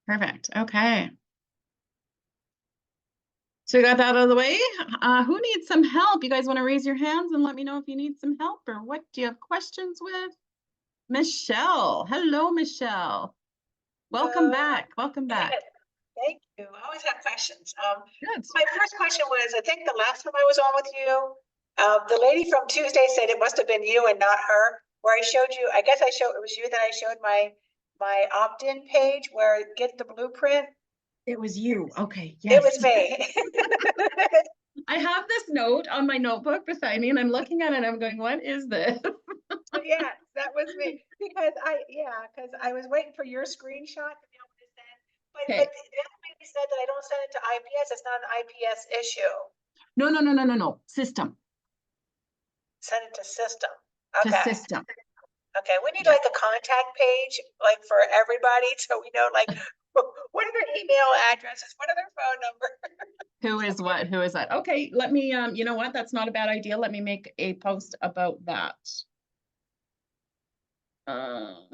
Perfect. Okay. So we got that out of the way. Who needs some help? You guys want to raise your hands and let me know if you need some help or what do you have questions with? Michelle. Hello, Michelle. Welcome back. Welcome back. Thank you. I always have questions. Good. My first question was, I think the last time I was on with you, the lady from Tuesday said it must have been you and not her, where I showed you, I guess it was you that I showed my opt-in page where get the blueprint. It was you. Okay. It Yes. was me. I have this note on my notebook beside me and I'm looking at it and I'm going, what is this? Yeah, that was me. Because I was waiting for your screenshot to be able to send. But Okay. the other lady said that I don't send it to IPS. It's not an IPS issue. No. System. Send it to system. To Okay. system. Okay. We need like a contact page, like for everybody, so we know like what are their email addresses, what are their phone number. Who is what? Who is that? Okay, let me, you know what? That's not a bad idea. Let me make a post about that. I'll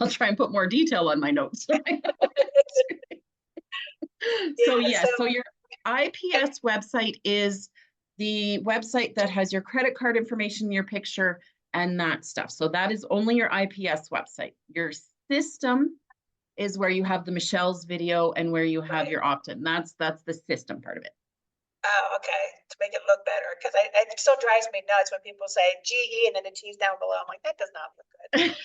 try and put more detail on my notes. So yes, so your IPS website is the website that has your credit card information, your picture, and that stuff. So that is only your IPS website. Your system is where you have the Michelle's video and where you have your opt-in. That's the system part of it. Oh, okay. To make it look better. Because it still drives me nuts when people say GE and then the T's down below. I'm like, that does not look good.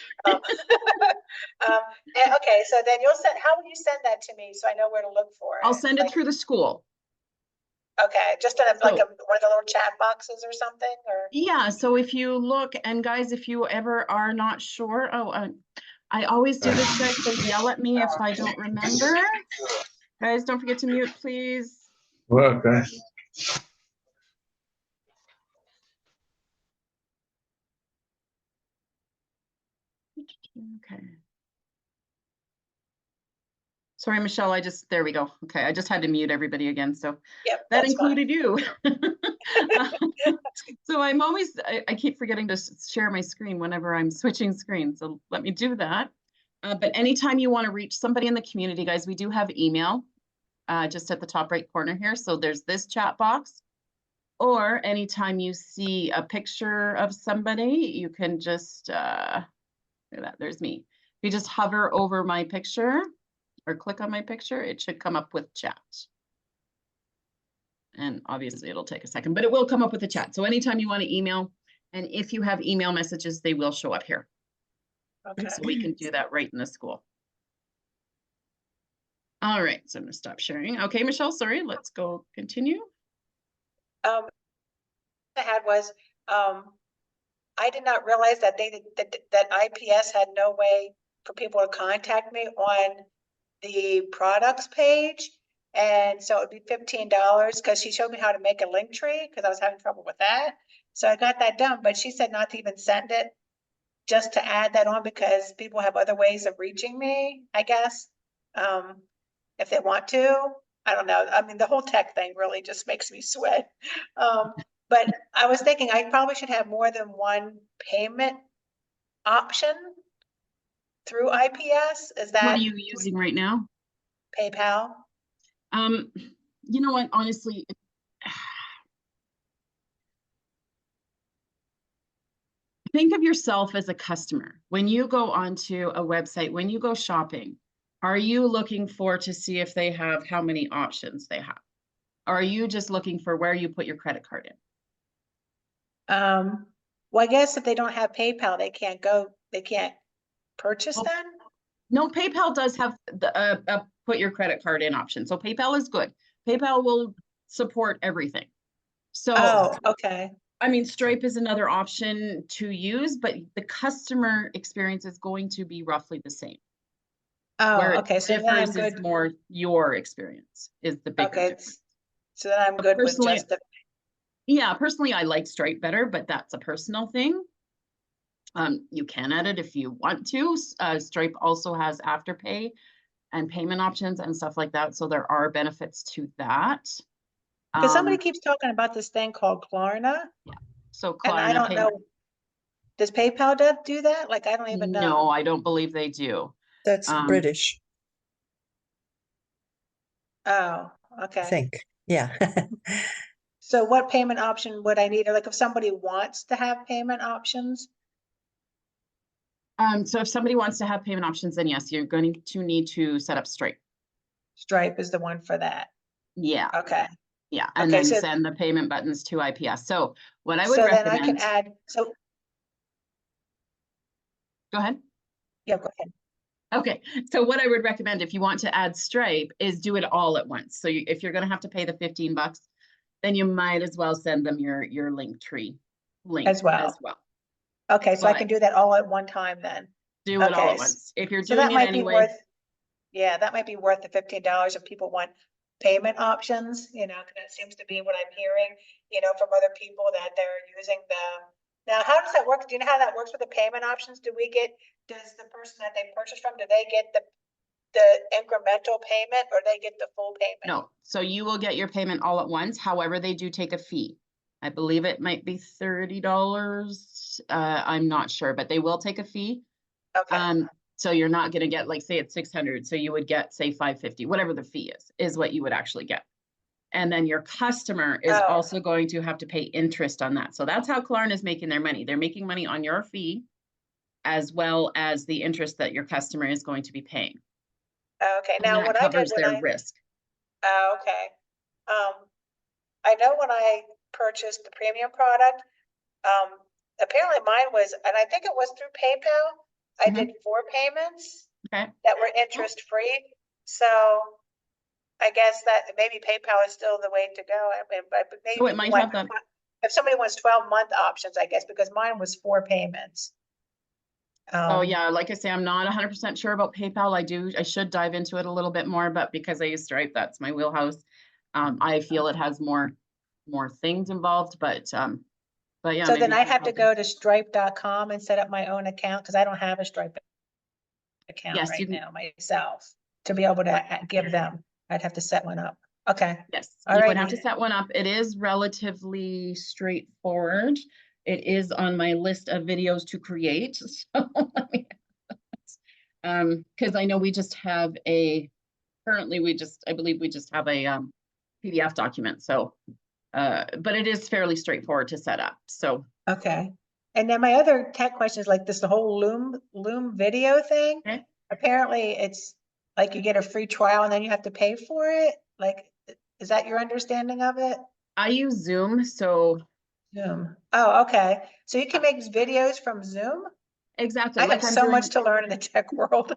Okay, so then how will you send that to me so I know where to look for it? I'll send it through the school. Okay, just in one of the little chat boxes or something, or? Yeah, so if you look, and guys, if you ever are not sure, I always do this, guys, so yell at me if I don't remember. Guys, don't forget to mute, please. Okay. Okay. Sorry, Michelle, there we go. Okay, I just had to mute everybody again, so yep, that included you. So I keep forgetting to share my screen whenever I'm switching screens, so let me do that. But anytime you want to reach somebody in the community, guys, we do have email just at the top right corner here. So there's this chat box, or anytime you see a picture of somebody, you can just, look at that, there's me. If you just hover over my picture, or click on my picture, it should come up with chat. And obviously it'll take a second, but it will come up with a chat. So anytime you want to email, and if you have email messages, they will show up here. Okay. So we can do that right in the school. All right, so I'm gonna stop sharing. Okay, Michelle, sorry, let's go continue. I had was, I did not realize that that IPS had no way for people to contact me on the products page. And so it would be $15 because she showed me how to make a link tree because I was having trouble with that. So I got that done, but she said not to even send it, just to add that on because people have other ways of reaching me, I guess. If they want to, I don't know. I mean, the whole tech thing really just makes me sweat. But I was thinking I probably should have more than one payment option through IPS. Is that what are you using right now? PayPal? You know what, honestly, think of yourself as a customer. When you go onto a website, when you go shopping, are you looking to see if they have how many options they have? Or are you just looking for where you put your credit card in? Well, I guess if they don't have PayPal, they can't purchase then? No, PayPal does have the put your credit card in option. So PayPal is good. PayPal will support everything. So, oh, okay. I mean, Stripe is another option to use, but the customer experience is going to be roughly the same. Oh, okay. So then I'm good. Is more your experience is the bigger difference. So then I'm good with just the. Yeah, personally, I like Stripe better, but that's a personal thing. You can add it if you want to. Stripe also has Afterpay and payment options and stuff like that. So there are benefits to that. Because somebody keeps talking about this thing called Klarna. Yeah. So Klarna, and I don't know. Does PayPal do that? Like, I don't even know. No, I don't believe they do. That's Um, British, Oh, I okay. think. Yeah. So what payment option would I need? Or like if somebody wants to have payment options? So if somebody wants to have payment options, then yes, you're going to need to set up Stripe. Stripe is the one for that. Yeah, Okay. yeah, and Okay, then so- send the payment buttons to IPS. So what I would So then I can recommend, add, so, go ahead. yeah, go ahead. Okay, so what I would recommend if you want to add Stripe is do it all at once. So if you're gonna have to pay the 15 bucks, then you might as well send them your Linktree link As well. Okay, so I But- can do that all at one time then. Do it all Okay, at once. If you're So doing that it might be anyway, worth, yeah, that might be worth the $15 if people want payment options, you know, because that seems to be what I'm hearing, you know, from other people that they're using the. Now, how does that work? Do you know how that works with the payment options? Does the person that they purchase from, do they get the incremental payment or they get the full payment? no. So you will get your payment all at once. However, they do take a fee. I believe it might be $30. I'm not sure, but they will take a fee. Okay, So you're not gonna get, like, say it's 600, so you would get, say, 550, whatever the fee is what you would actually get. And then your customer is Oh. also going to have to pay interest on that. So that's how Klarna is making their money. They're making money on your fee as well as the interest that your customer is going to be paying. okay, And now that what I did covers when their I. risk. Oh, okay. I know when I purchased the premium product, apparently mine was, and I think it was through PayPal. I Mhm. did 4 payments Okay, that were interest free. So I guess that maybe PayPal is still the way to go. I mean, but maybe so it people might want- have that. if somebody wants 12-month options, I guess, because mine was 4 payments. Oh, yeah, like I say, I'm not 100% sure about PayPal. I should dive into it a little bit more, but because I use Stripe, that's my wheelhouse. I feel it has more things involved, but yeah. So then maybe I have to PayPal go to stripe.com and set up my own account because I don't have a Stripe account Yes, you right can- now myself to be able to give them. I'd have to set one up. Okay. Yes, All you would have righty. to set one up. It is relatively straightforward. It is on my list of videos to create. So let me, because I know we just have currently I believe we just have a PDF document. So, but it is fairly straightforward to set up. So, Okay. And then my other tech question is like this, the whole Loom video thing. Okay. Apparently it's like you get a free trial and then you have to pay for it. Like, is that your understanding of it? I use Zoom. So Zoom. Oh, okay. So you can make videos from Zoom? exactly I like have I'm so doing. much to learn in the tech world.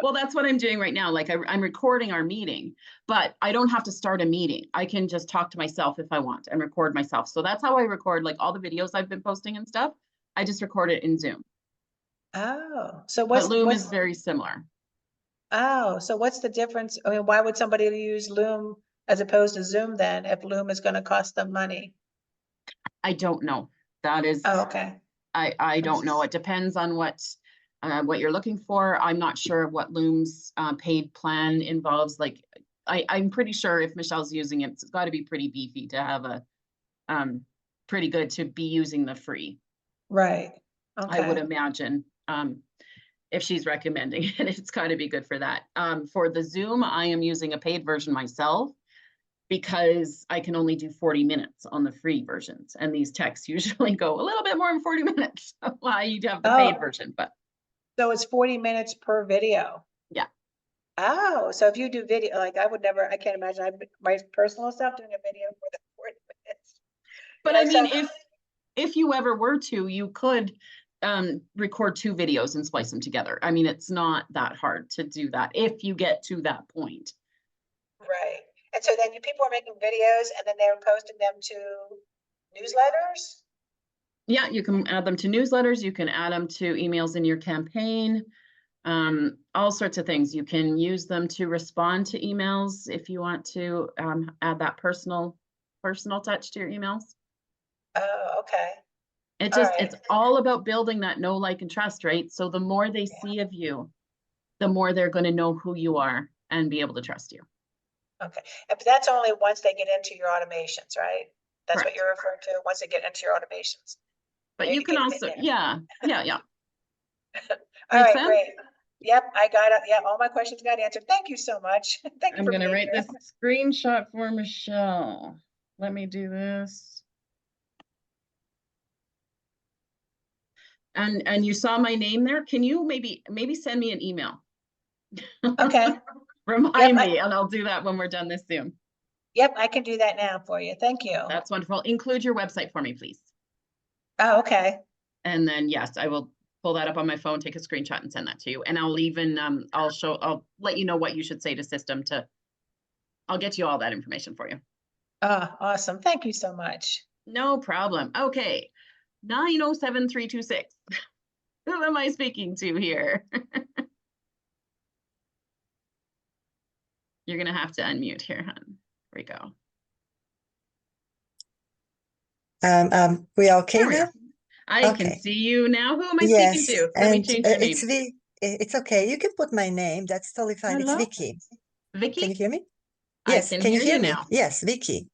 Well, that's what I'm doing right now. Like I'm recording our meeting, but I don't have to start a meeting. I can just talk to myself if I want and record myself. So that's how I record like all the videos I've been posting and stuff. I just record it in Zoom. Oh, so But Loom what's, is very similar. oh, so what's the difference? I mean, why would somebody use Loom as opposed to Zoom then if Loom is going to cost them money? I don't know. That is, Oh, okay. I don't know. It depends on what you're looking for. I'm not sure what Loom's paid plan involves. Like I'm pretty sure if Michelle's using it, it's got to be pretty beefy to have a pretty good to be using the free. Right. I would Okay. imagine, if she's recommending it, it's got to be good for that. For the Zoom, I am using a paid version myself because I can only do 40 minutes on the free versions. And these texts usually go a little bit more than 40 minutes. Why you have the paid Oh. version, but So it's 40 minutes per video? Yeah. Oh, so if you do video, like I can't imagine my personal self doing a video for the 40 minutes. but Yeah, I mean, so- if you ever were to, you could record 2 videos and splice them together. I mean, it's not that hard to do that if you get to that point. Right. And so then people are making videos and then they're posting them to newsletters? Yeah, you can add them to newsletters. You can add them to emails in your campaign. All sorts of things. You can use them to respond to emails if you want to add that personal touch to your emails. Oh, okay. It's all about building that know, like, and trust, right? So the more they see of you, the more they're going to know who you are and be able to trust you. Okay. But that's only once they get into your automations, right? That's what Correct. you're referring to, once they get into your automations. But you can also, yeah. All Make right, sense? great. Yep, I got it. Yeah, all my questions got answered. Thank you so much. Thank you I'm for gonna being write here. this screenshot for Michelle. Let me do this. And you saw my name there? Can you maybe send me an email? Okay. Remind Yep, me, and I'll do that when we're done this Zoom. Yep, I can do that now for you. Thank you. That's wonderful. Include your website for me, please. Oh, okay. And then, yes, I will pull that up on my phone, take a screenshot and send that to you. And I'll even, I'll let you know what you should say to system I'll get you all that information for you. Awesome. Thank you so much. No problem. Okay. 907-326. Who am I speaking to here? You're gonna have to unmute here, hon. Here we go. We okay There we now? are. I can Okay. see you now. Who am I Yes, speaking to? Let me and change your name. it's okay. You can put my name. That's totally fine. It's Hello? Vicky. Vicky? Can you hear me? I Yes. can Can you hear hear you me? now. Yes, Vicky.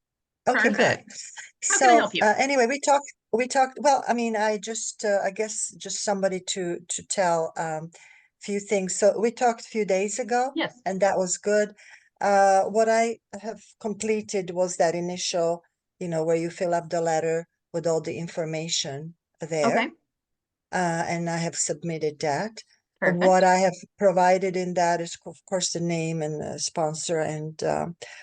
Okay, good. Perfect. How can I help you? Anyway, we talked, well, I mean, I just, I guess just somebody to tell, few things. So we talked a few days ago. Yes. And that was good. What I have completed was that initial, where you fill up the letter with all the information there. Okay. And I have submitted that. Perfect. What I have provided in that is, of course, the name and the sponsor and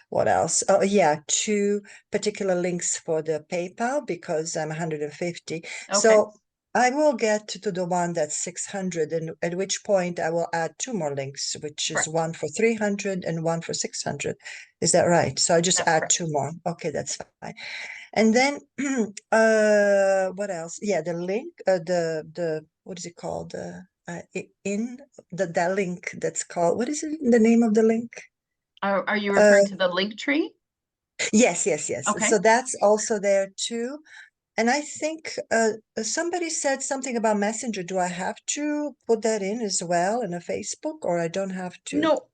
what else? Oh, yeah, 2 particular links for the PayPal because I'm 150. Okay. So I will get to the one that's 600, and at which point I will add 2 more links, which is Correct. one for 300 and one for 600. Is that right? So I just That's add correct. 2 more. Okay, that's fine. And then what else? Yeah, the link, the what is it called? That link that's called, what is it? The name of the link? Are you referring to the link tree? Yes. Okay. So that's also there too. And I think somebody said something about Messenger. Do I have to put that in as well in a Facebook, or I don't have to? No.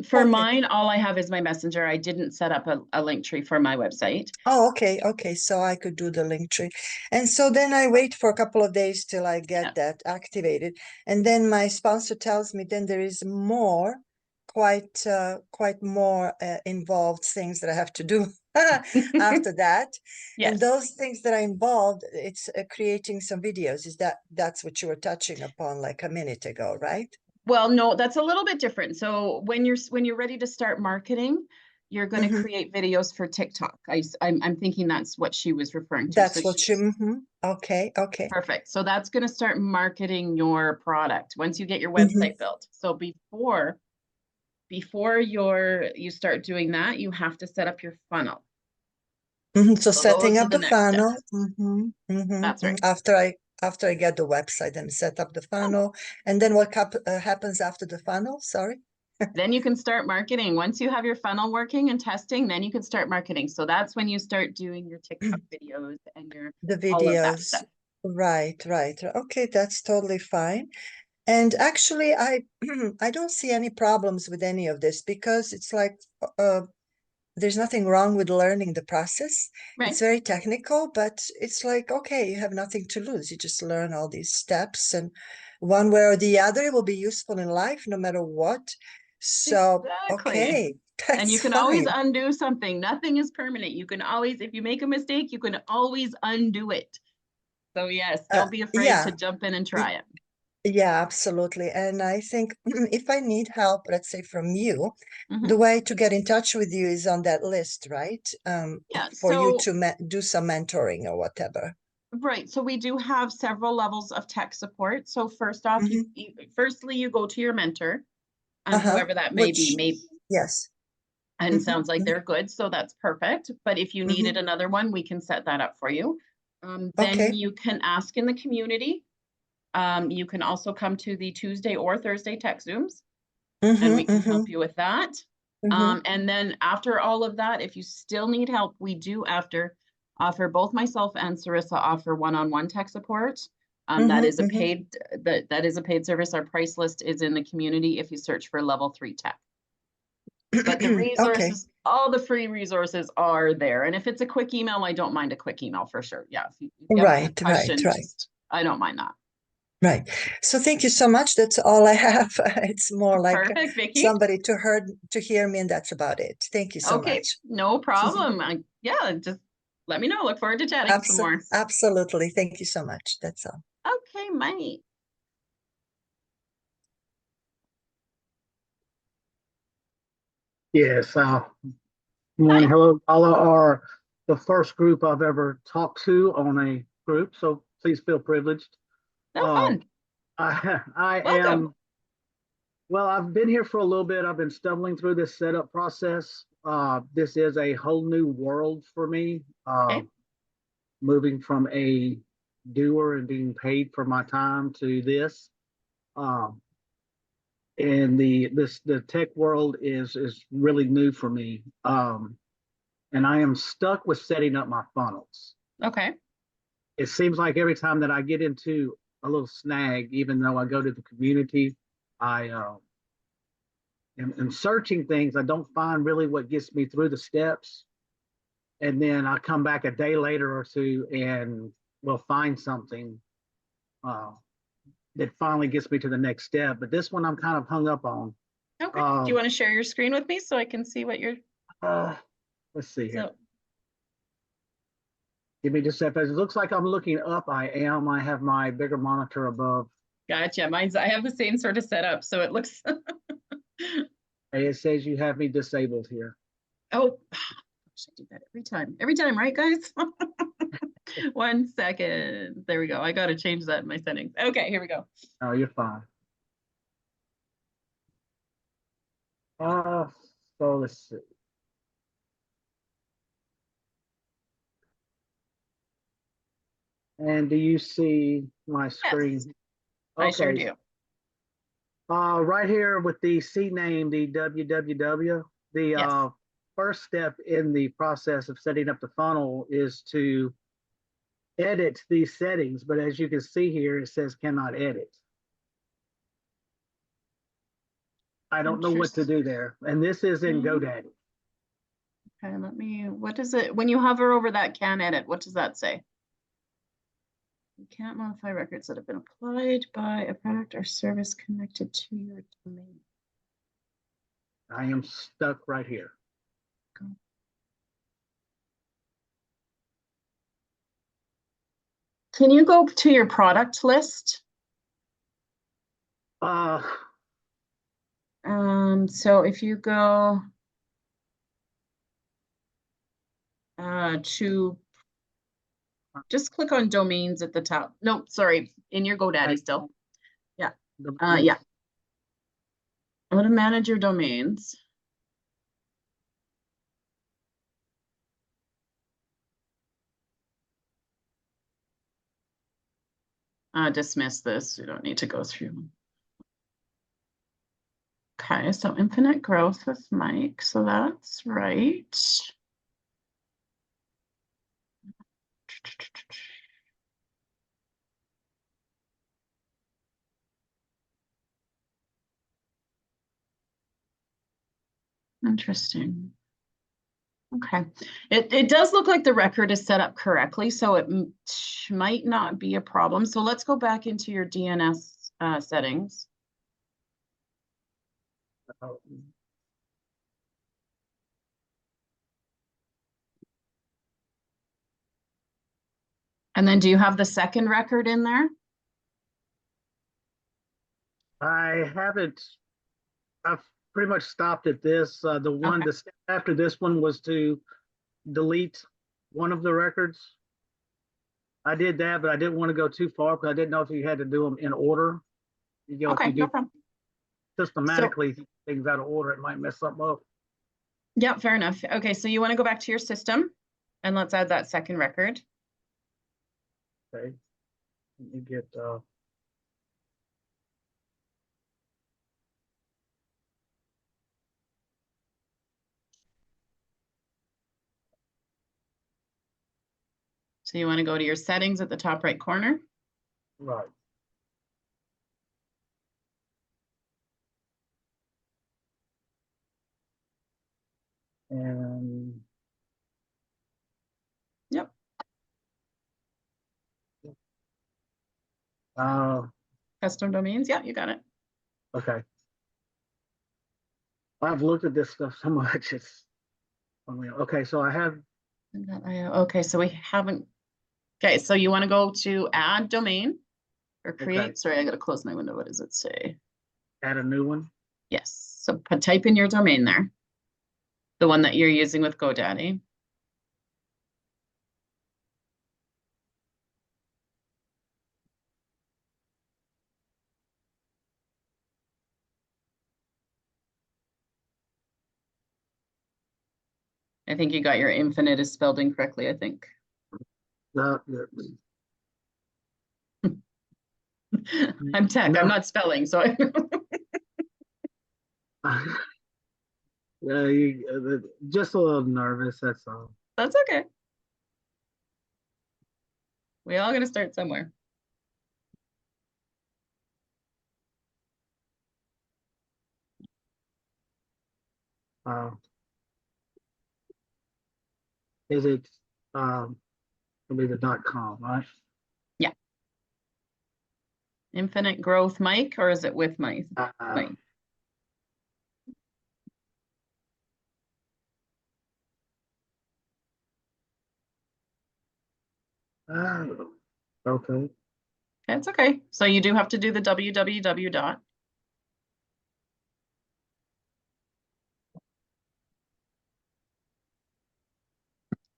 For Okay. mine, all I have is my Messenger. I didn't set up a link tree for my website. Oh, okay. So I could do the link tree. And so then I wait for a couple of days till I get that activated. And then my sponsor tells me then there is more, quite more involved things that I have to do after that. Yes. And those things that are involved, it's creating some videos. That's what you were touching upon like a minute ago, right? Well, no, that's a little bit different. So when you're ready to start marketing, you're going to create videos for TikTok. I'm thinking that's what she was referring to. That's So what you, okay. Perfect. So that's going to start marketing your product once you get your website built. So before you start doing that, you have to set up your funnel. So setting those are up the the next funnel. steps. That's right. After I get the website and set up the funnel, and then what happens after the funnel? Sorry. Then you can start marketing. Once you have your funnel working and testing, then you can start marketing. So that's when you start doing your TikTok videos and all of that videos. stuff. Right. Okay, that's totally fine. And actually, I I don't see any problems with any of this because it's like there's nothing wrong with learning the process. Right. It's very technical, but it's like, okay, you have nothing to lose. You just learn all these steps, and one way or the other, it will be useful in life no matter what. So, Exactly. okay, And you can always undo something. Nothing is permanent. You can always, if you make a mistake, you can always undo it. So yes, don't be afraid to jump in and try it. Yeah, absolutely. And I think if I need help, let's say from you, the way to get in touch with you is on that list, right? Yeah, for you to do some mentoring or whatever. Right. So we do have several levels of tech support. So first off, firstly, you go to your mentor, whoever that may be. Yes. And sounds like they're good. So that's perfect. But if you needed another one, we can set that up for you. Then you can ask in the community. You can also come to the Tuesday or Thursday tech Zooms, and we can help you with that. And then after all of that, if you still need help, we do offer both myself and Sarissa offer one-on-one tech support. That is a paid that is a paid service. Our price list is in the community if you search for level 3 tech. But the Okay, resources, all the free resources are there. And if it's a quick email, I don't mind a quick email for sure. Yeah. If you have a right, question, right. just, I don't mind that. Right. So thank you so much. That's all I have. It's more like Perfect, Vicky. somebody to hear me, and that's about it. Thank you so Okay, much. no problem. Yeah, just let me know. Look forward to chatting some more. Absolutely. Thank you so much. That's all. Okay, Mike. Yes, morning. Hi. Hello. Paula are the first group I've ever talked to on a group, so please feel privileged. No Um, fun. I Welcome. am, well, I've been here for a little bit. I've been stumbling through this setup process. This is a whole new world for me. Okay. Moving from a doer and being paid for my time to this. Um, and the tech world is really new for me. And I am stuck with setting up my funnels. Okay. It seems like every time that I get into a little snag, even though I go to the community, I am searching things. I don't find really what gets me through the steps. And then I come back a day later or two and will find something uh, that finally gets me to the next step. But this one I'm kind of hung up on. Okay. Do you want to share your screen with me so I can see what you're, Let's see here. so, Give me just a second. It looks like I'm looking up. I am. I have my bigger monitor above. gotcha. I have the same sort of setup, so it looks, It says you have me disabled here. oh, gosh, I do that every time, right, guys? 1 second. There we go. I got to change that in my settings. Okay, here we go. Oh, you're fine. So let's see. And do you see my screen? Yes, I sure do. Right here with the C name, the www, the Yes. first step in the process of setting up the funnel is to edit these settings. But as you can see here, it says cannot edit. I don't know what to do there. And this is in GoDaddy. Okay, what does it, when you hover over that can edit, what does that say? You can't modify records that have been applied by a product or service connected to your domain. I am stuck right here. Can you go to your product list? So if you go to, just click on domains at the top. No, sorry, in your GoDaddy still. Yeah. Yeah. Go to manage your domains. Dismiss this. You don't need to go through. Okay, so infinite growth with Mike. So that's right. Interesting. Okay, it does look like the record is set up correctly, so it might not be a problem. So let's go back into your DNS settings. And then do you have the second record in there? I haven't. I've pretty much stopped at this. The one the step after this one was to delete one of the records. I did that, but I didn't want to go too far because I didn't know if you had to do them in order. You know, Okay, if you no do problem. systematically things out of order, it might mess something up. Yeah, fair enough. Okay, so you want to go back to your system and let's add that second record. Okay. Let me get So you want to go to your settings at the top right corner. right. And Yep. Custom domains. Yeah, you got it. okay. I've looked at this stuff so much. It's okay. So I have Okay, so we haven't. Okay, so you want to go to add domain or create. Okay. Sorry, I gotta close my window. What does it say? add a new one. Yes. So type in your domain there, the one that you're using with GoDaddy. I think you got your infinite is spelled incorrectly, I think. I'm tech, No. I'm not spelling, so I Just a little nervous. That's all. that's okay. We all gotta start somewhere. Uh, is it it'll be the .com, right? Infinite growth Mike, or is it with Mike? Uh, okay. It's okay. So you do have to do the www dot.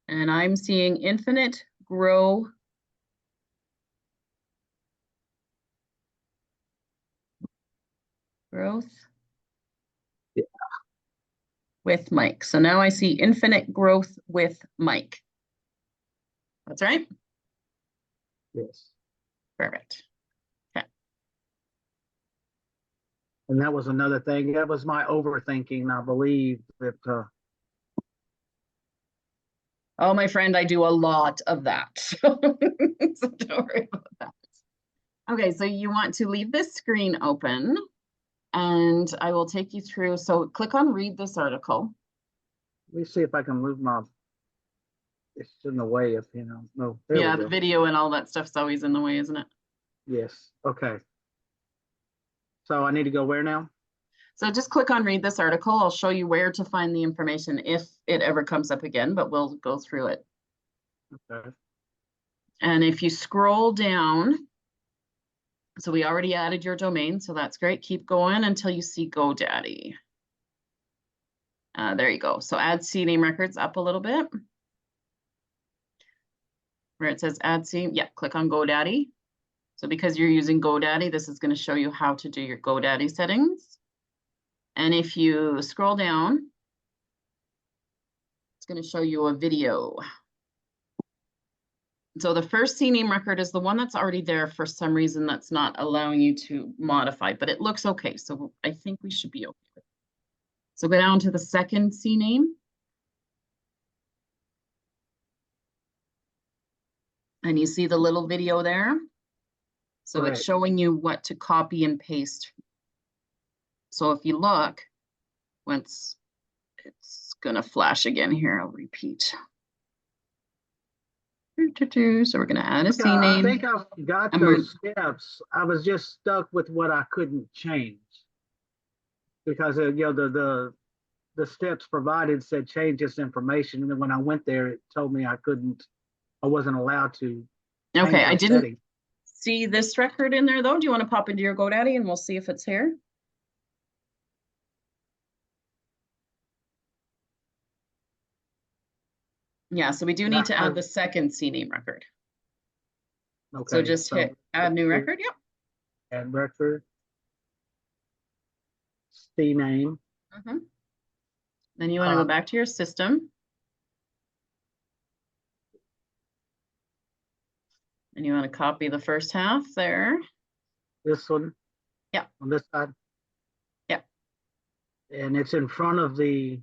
And I'm seeing infinite grow. Growth. Yeah. With Mike. So now I see infinite growth with Mike. That's right. Yes. Perfect. And that was another thing. That was my overthinking. I believe that Oh, my friend, I do a lot of that. So don't worry about that. Okay, so you want to leave this screen open and I will take you through. So click on read this article. let me see if I can move my. It's in the way of No, there Yeah, we the go. video and all that stuff's always in the way, isn't it? Yes. Okay. So I need to go where now? So just click on read this article. I'll show you where to find the information if it ever comes up again, but we'll go through it. Okay. And if you scroll down, so we already added your domain, so that's great. Keep going until you see GoDaddy. There you go. So add CNAME records up a little bit. Where it says add CNAME, yeah, click on GoDaddy. So because you're using GoDaddy, this is going to show you how to do your GoDaddy settings. And if you scroll down, it's going to show you a video. So the first CNAME record is the one that's already there. For some reason, that's not allowing you to modify, but it looks okay. So I think we should be okay with it. So go down to the second CNAME. And you see the little video there. So Right. it's showing you what to copy and paste. So if you look, once it's gonna flash again here, I'll repeat. So we're gonna add a I CNAME. think I've got And we're- those steps. I was just stuck with what I couldn't change because the steps provided said change this information, and then when I went there, it told me I wasn't allowed to. change Okay, I those didn't settings. see this record in there though. Do you want to pop into your GoDaddy and we'll see if it's here? Yeah, so we do need to add the second CNAME record. Okay. So just hit add new record. Yep. Add record. CNAME. Then you want to go back to your system. And you want to copy the first half there. This one. Yeah. On this side. Yeah. And it's in front of the.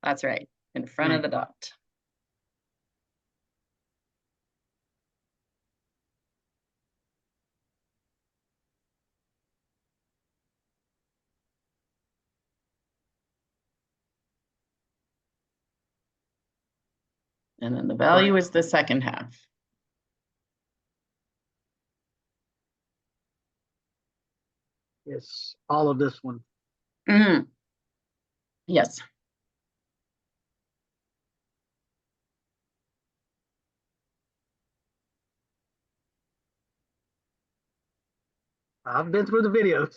That's right, in front of the dot. And then the value is the second half. Yes, all of this one. Mhm. Yes. I've been through the videos.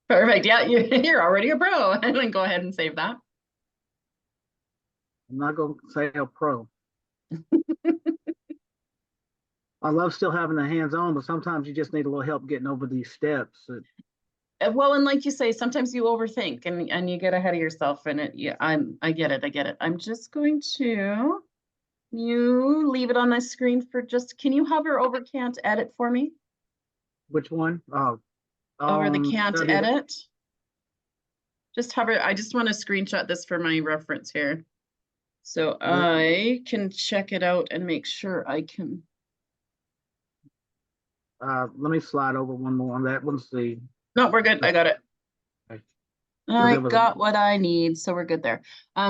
Perfect. Yeah, you're already a pro. And then go ahead and save that. I'm not gonna say a pro. I love still having the hands-on, but sometimes you just need a little help getting over these steps. Well, and like you say, sometimes you overthink and you get ahead of yourself and yeah, I get it. I get it. I'm just going to you leave it on my screen for just, can you hover over can't edit for me? Which one? Oh, Over the can't W- edit? Just hover, I just want to screenshot this for my reference here. So I can check it out and make sure I can. Let me slide over one more on that one. See, No, we're good. I got it. Okay. I there was a- got what I need, so we're good there.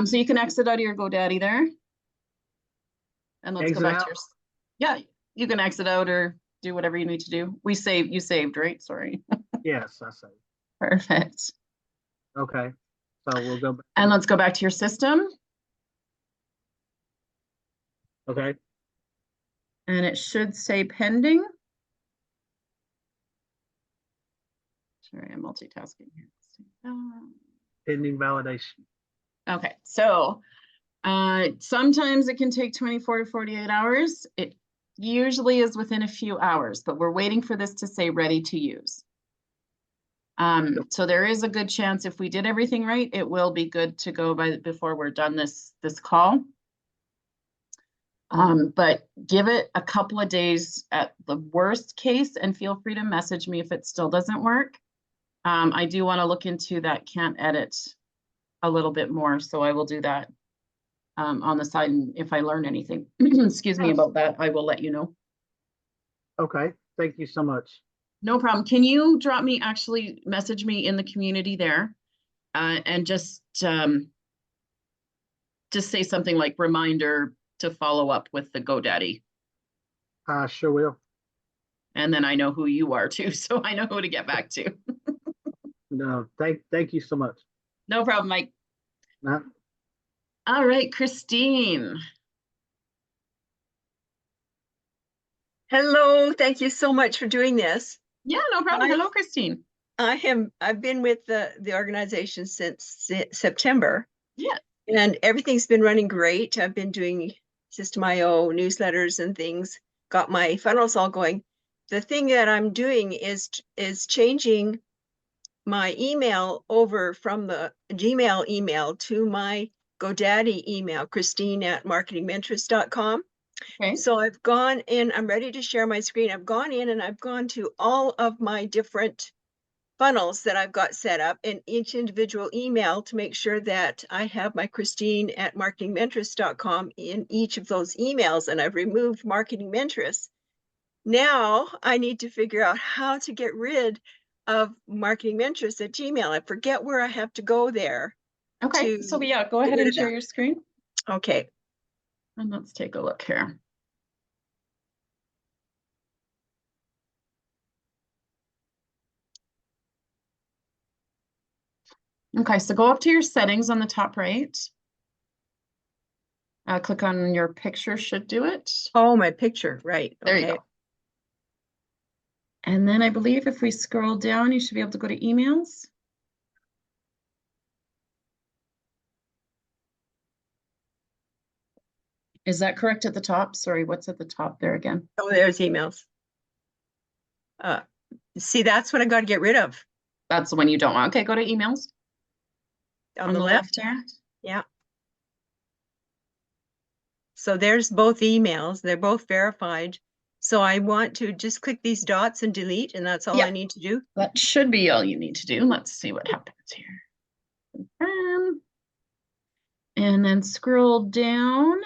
So you can exit out of your GoDaddy there. And let's go Exit back to out? your, yeah, you can exit out or do whatever you need to do. You saved, right? Sorry. yes, I say. Perfect. Okay, so we'll go. And let's go back to your system. Okay, And it should say pending. Sorry, I'm multitasking here. pending validation. Okay, so sometimes it can take 24 to 48 hours. It usually is within a few hours, but we're waiting for this to say ready to use. So there is a good chance if we did everything right, it will be good to go before we're done this call. But give it a couple of days at the worst case and feel free to message me if it still doesn't work. I do want to look into that can't edit a little bit more, so I will do that on the side. And if I learn anything, excuse me, about that, I will let you know. Okay, thank you so much. No problem. Can you actually message me in the community there and just say something like reminder to follow up with the GoDaddy. I sure will. And then I know who you are too, so I know who to get back to. No, thank you so much. No problem, Mike. No, All right, Christine. Hello, thank you so much for doing this. Yeah, no problem. Hi. Hello, Christine. I've been with the organization since September. Yeah. And everything's been running great. I've been doing System.io newsletters and things, got my funnels all going. The thing that I'm doing is changing my email over from the Gmail email to my GoDaddy email, Christine@marketingmentress.com. Okay. So I've gone in, I'm ready to share my screen. I've gone in and I've gone to all of my different funnels that I've got set up in each individual email to make sure that I have my Christine@marketingmentress.com in each of those emails, and I've removed Marketing Mentress. Now I need to figure out how to get rid of Marketing Mentress at Gmail. I forget where I have to go there. Okay, so yeah, go ahead and share your screen. Okay. And let's take a look here. Okay, so go up to your settings on the top right. Click on your picture, should do it. Oh, my picture, right. There you go. And then I believe if we scroll down, you should be able to go to emails. Is that correct at the top? Sorry, what's at the top there again? Oh, there's emails. See, that's what I got to get rid of. That's the one you don't want. Okay, go to emails. On the left. there. Yeah. So there's both emails. They're both verified. So I want to just click these dots and delete, and that's all Yeah. I need to do. That should be all you need to do. Let's see what happens here. Confirm. And then scroll down.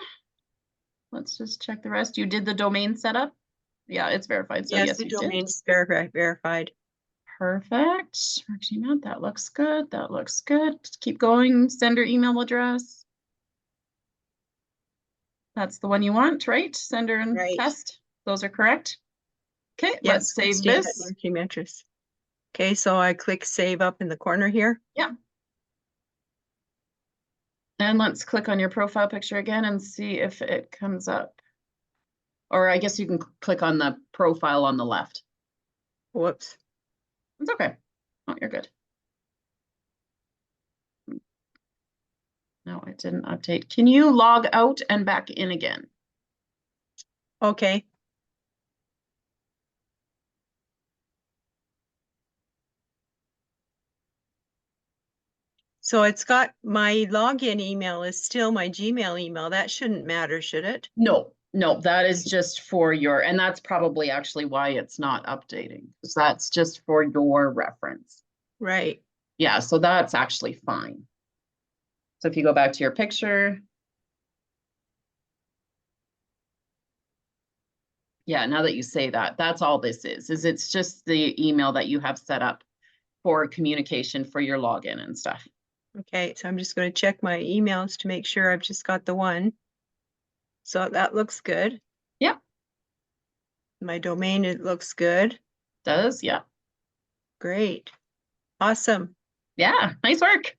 Let's just check the rest. You did the domain setup? Yeah, it's verified. So yes, the you did. domain's verified. Perfect. Email, that looks good. That looks good. Just keep going. Sender email address. That's the one you want, right? Sender and Right. test. Those are correct. Okay, Yes, let's save Christine had this. Marquee Mattress. Okay, so I click save up in the corner here. And let's click on your profile picture again and see if it comes up. Or I guess you can click on the profile on the left. Whoops. It's okay. Oh, you're good. No, it didn't update. Can you log out and back in again? Okay. So it's got my login email is still my Gmail email. That shouldn't matter, should it? No, no, that is just for your, and that's probably actually why it's not updating. Because that's just for your reference. Right. Yeah, so that's actually fine. So if you go back to your picture. Yeah, now that you say that, that's all this is it's just the email that you have set up for communication for your login and stuff. Okay, so I'm just going to check my emails to make sure I've just got the one. So that looks good. Yeah. My domain, it looks good. Does, yeah. Great. Awesome. Yeah, nice work.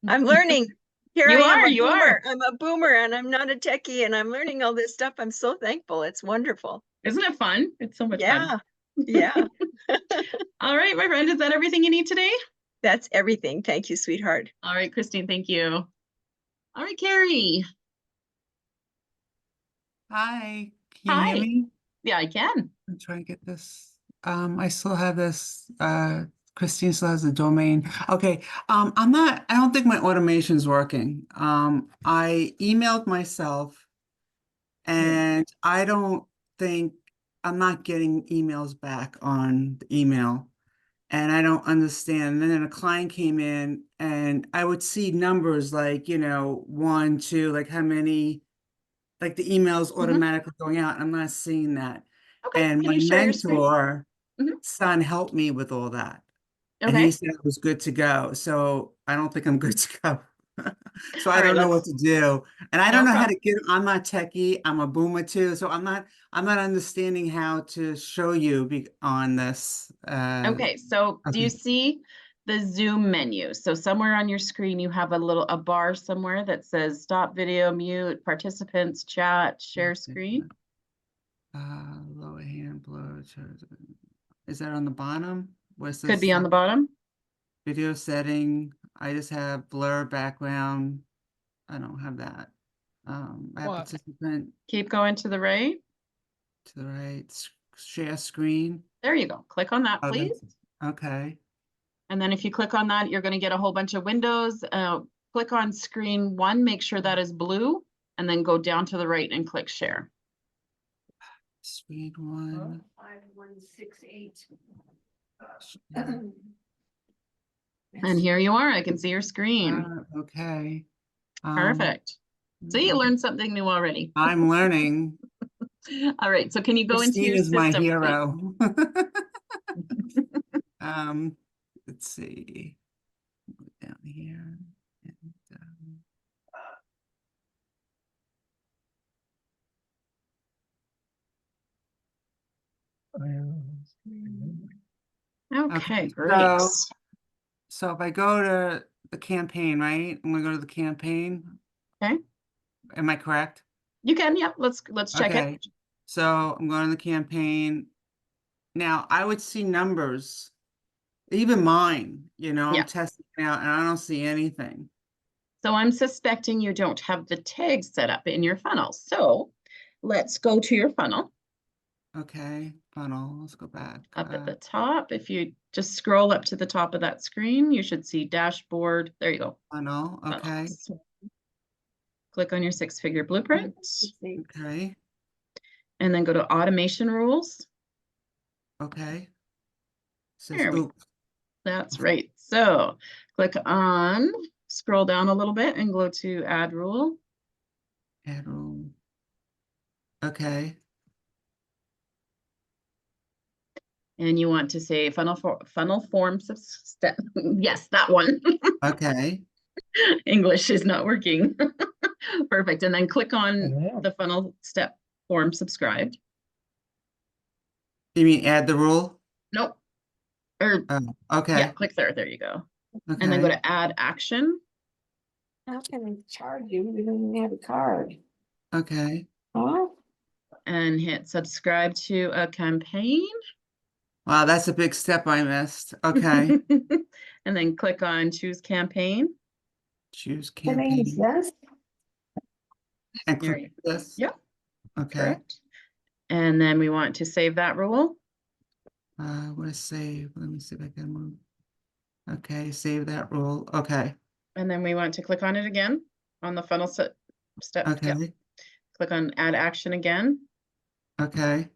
I'm learning. Here You I am, are, a you boomer. are. I'm a boomer and I'm not a techie and I'm learning all this stuff. I'm so thankful. It's wonderful. Isn't it fun? It's so much Yeah. fun. Yeah. All right, my friend, is that everything you need today? That's everything. Thank you, sweetheart. All right, Christine, thank you. All right, Carrie. Hi, can you Hi. hear me? Yeah, I can. I'm trying to get this. I still have this, Christine still has the domain. Okay, I don't think my automation's working. I emailed myself and I don't think, I'm not getting emails back on the email. And I don't understand. And then a client came in and I would see numbers like, 1, 2, like how many, like the emails automatically going out. I'm not seeing that. Okay, And can my you share your screen? mentor, Mhm. son, helped me with all that. And Okay. he said it was good to go. So I don't think I'm good to go. So I All right, don't know what let's- to do. And I No don't know how problem. to get, I'm not techie, I'm a boomer too. So I'm not understanding how to show you on this. Okay, so do you okay. see the Zoom menu? So somewhere on your screen, you have a bar somewhere that says stop video, mute, participants, chat, share screen. Lower hand blur. Is that on the bottom? What's Could this? be on the bottom. Video setting. I just have blur background. I don't have that. I have participant Keep going to the right. to the right. Share screen. There you go. Click on that, Oh, please. okay. And then if you click on that, you're going to get a whole bunch of windows. Click on screen 1, make sure that is blue, and then go down to the right and click share. Screen 1. 5168. And here you are. I can see your screen. Okay. Perfect. See, you learned something new already. I'm learning. All right. So can you go into Christine your is my system, please? hero. Let's see. Down here. And, Okay, great. So if I go to the campaign, right? I'm gonna go to the campaign. Okay. Am I correct? You can, yeah, let's check Okay. it. So I'm going to the campaign. Now I would see numbers, even mine, Yeah. I'm testing it out and I don't see anything. So I'm suspecting you don't have the tags set up in your funnel. So let's go to your funnel. Okay, funnel, let's go back. Up at the top, if you just scroll up to the top of that screen, you should see dashboard. There you go. Funnel, okay, Funnels. Click on your 6-figure blueprint okay, and then go to automation rules. okay. Says, There we oops, That's right. So click on, scroll down a little bit and go to add rule. add rule. Okay, And you want to say funnel forms of step. Yes, that one. okay, English is not working. Perfect. And then click on Yeah. the funnel step form subscribed. You mean add the rule? Nope. Or Oh, yeah, okay, click there. There you go. And then go okay, to add action. How can I charge you? We don't even have a card. okay. Huh? And hit subscribe to a campaign. Wow, that's a big step I missed. Okay, And then click on choose campaign. choose What name is campaign this? and There click you- this. Yep, Okay, correct. And then we want to save that rule. what is save? Let me see if I can move. Okay, save that rule. Okay, And then we want to click on it again on the funnel step. Yep. okay, Click on add action again. okay.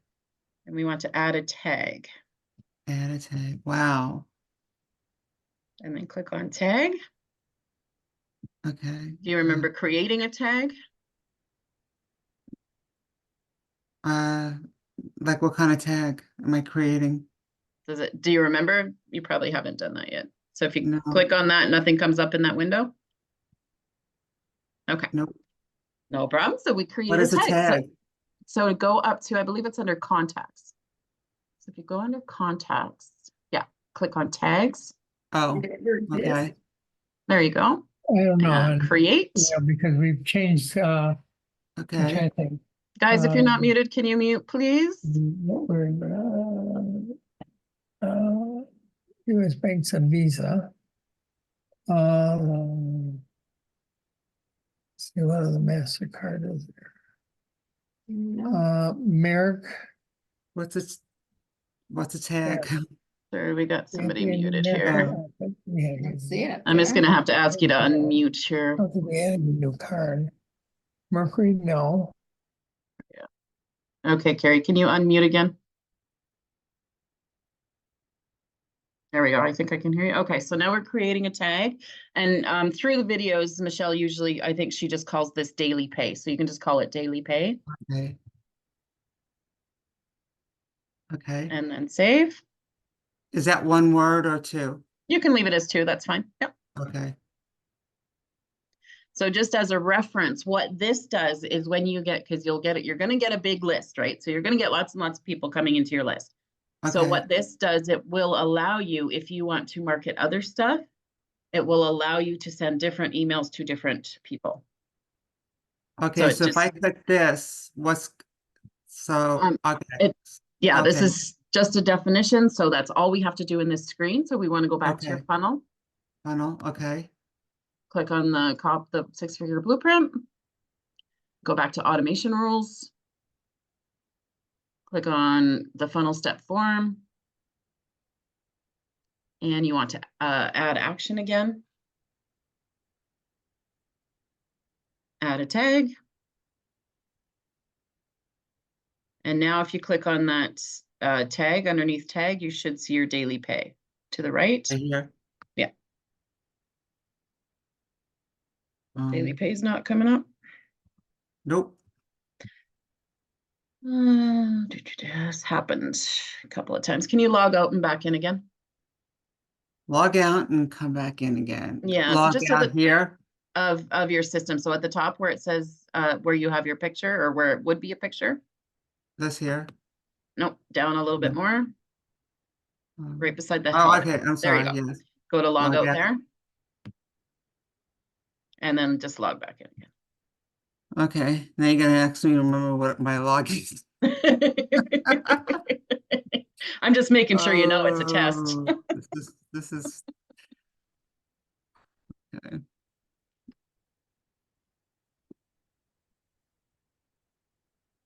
And we want to add a tag. Add a tag. Wow. And then click on tag. Okay. Do you remember creating a tag? Like what kind of tag am I creating? Do you remember? You probably haven't done that yet. So if you No. click on that, nothing comes up in that window. Okay, Nope. no problem. So we create What a is a tag. tag? So go up to, I believe it's under contacts. So if you go under contacts, yeah, click on tags. Oh, Whatever it is. okay. There you go. I don't know. and, Create. you know, because we've changed, I'm Okay. trying to think. Guys, if you're not Um, muted, can you mute, please? What we're, US banks and Visa. See what other MasterCard is there? No. Merrick. What's a tag? Sure, we got somebody Anthony muted Merrick, here. I think we had- I don't see it. I'm just gonna have to ask you to unmute here. I don't think we had a new card. Mercury, no. Okay, Carrie, can you unmute again? There we go. I think I can hear you. Okay, so now we're creating a tag. And through the videos, Michelle usually, I think she just calls this daily pay. So you can just call it daily pay Okay. Okay. and then save. Is that one word or two? You can leave it as 2, that's fine. Yep. Okay. So just as a reference, what this does is when you get, because you'll get it, you're going to get a big list, right? So you're going to get lots and lots of people coming into your list. So Okay. what this does, it will allow you, if you want to market other stuff, it will allow you to send different emails to different people. Okay, it so if I click this, Um, okay. Yeah, this Okay. is just a definition. So that's all we have to do in this screen. So we want to go back to your Okay. funnel, Funnel, okay. click on the 6-figure blueprint, go back to automation rules, click on the funnel step form, and you want to add action again. Add a tag. And now if you click on that tag, underneath tag, you should see your daily pay to the right. Right here. Yeah. Daily Um, pay is not coming up. nope. This happened a couple of times. Can you log out and back in again? Log out and come back in again. Yeah, so Log just so out that- here. Of your system. So at the top where it says where you have your picture or where it would be a picture. This here. Nope, down a little bit No. more, Um, right beside the Oh, head. okay, I'm There sorry, you go. yes. Go to log Log out out. there. And then just log back in again. Okay, now you're gonna ask me to remember what my login is. I'm just making sure you know it's a test. Oh, this is. Okay.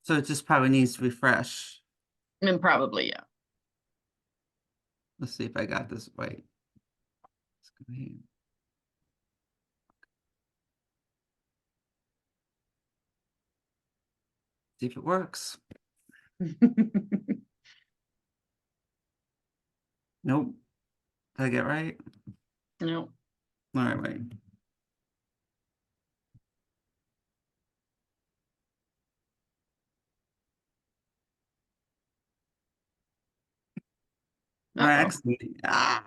So it just probably needs to refresh. And probably, yeah. Let's see if I got this right. Let's go here. See if it works. Nope. Did I get it right? No. All right, wait. Uh-oh. Actually, I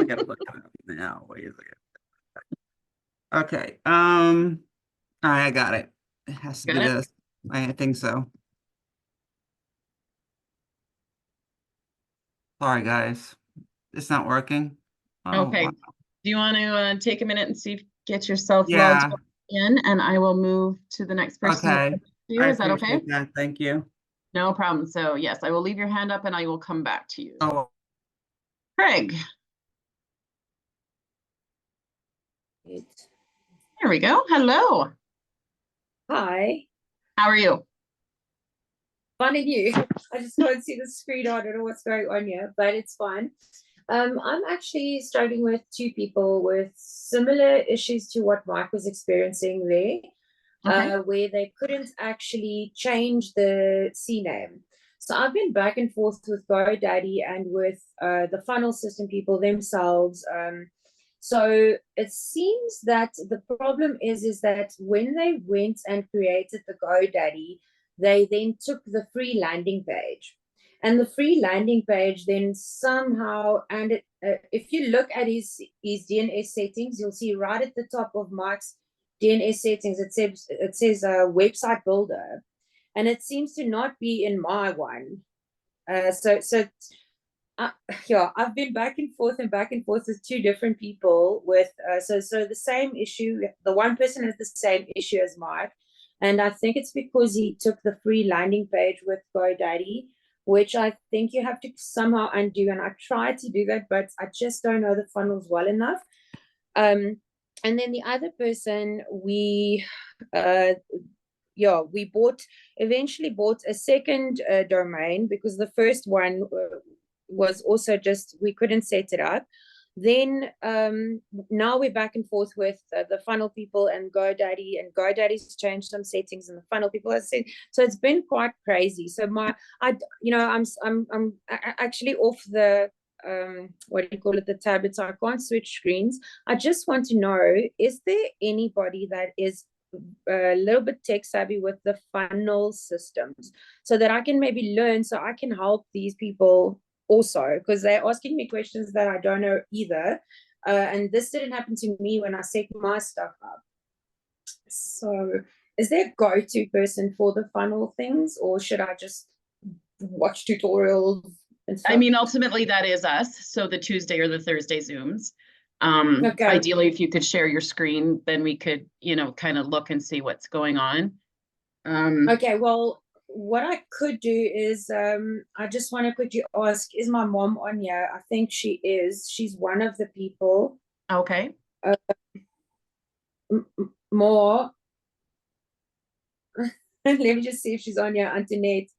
gotta look it up now. Wait a second. Okay. All right, I got it. It has to be Got it? this. I think so. Sorry, guys. It's not working. Oh, Okay. wow. Do you want to take a minute and see if get yourself Yeah. logged in, and I will move to the next person. Okay. You, I is that okay? appreciate that. Thank you. No problem. So yes, I will leave your hand up and I will come back to you. Oh, Craig, Good. there we go. Hello. Hi, How are you? finding you. I just can't see the screen. I don't know what's going on here, but it's fine. I'm actually struggling with two people with similar issues to what Mike was experiencing there, Okay. where they couldn't actually change the CNAME. So I've been back and forth with GoDaddy and with the funnel system people themselves. So it seems that the problem is that when they went and created the GoDaddy, they then took the free landing page. And the free landing page then somehow, and if you look at his DNS settings, you'll see right at the top of Mike's DNS settings, it says website builder, and it seems to not be in my one. Yeah, I've been back and forth with two different people with so the same issue. The one person has the same issue as Mike, and I think it's because he took the free landing page with GoDaddy, which I think you have to somehow undo. And I tried to do that, but I just don't know the funnels well enough. And then the other person, we eventually bought a second domain because the first one was also just, we couldn't set it up. Then now we're back and forth with the funnel people and GoDaddy, and GoDaddy's changed some settings and the funnel people have said, so it's been quite crazy. So I'm actually off the what do you call it, the tablet, so I can't switch screens. I just want to know, is there anybody that is a little bit tech savvy with the funnel systems so that I can maybe learn, so I can help these people also, because they're asking me questions that I don't know either. And this didn't happen to me when I set my stuff up. So is there a go-to person for the funnel things, or should I just watch tutorials and stuff? I mean, ultimately that is us. So the Tuesday or the Thursday Zooms. Okay. Ideally, if you could share your screen, then we could, kind of look and see what's going on. Okay, well, what I could do is I just want to quickly ask, is my mom on here? I think she is. She's one of the people. Okay. More. Let me just see if she's on here. Antoinette.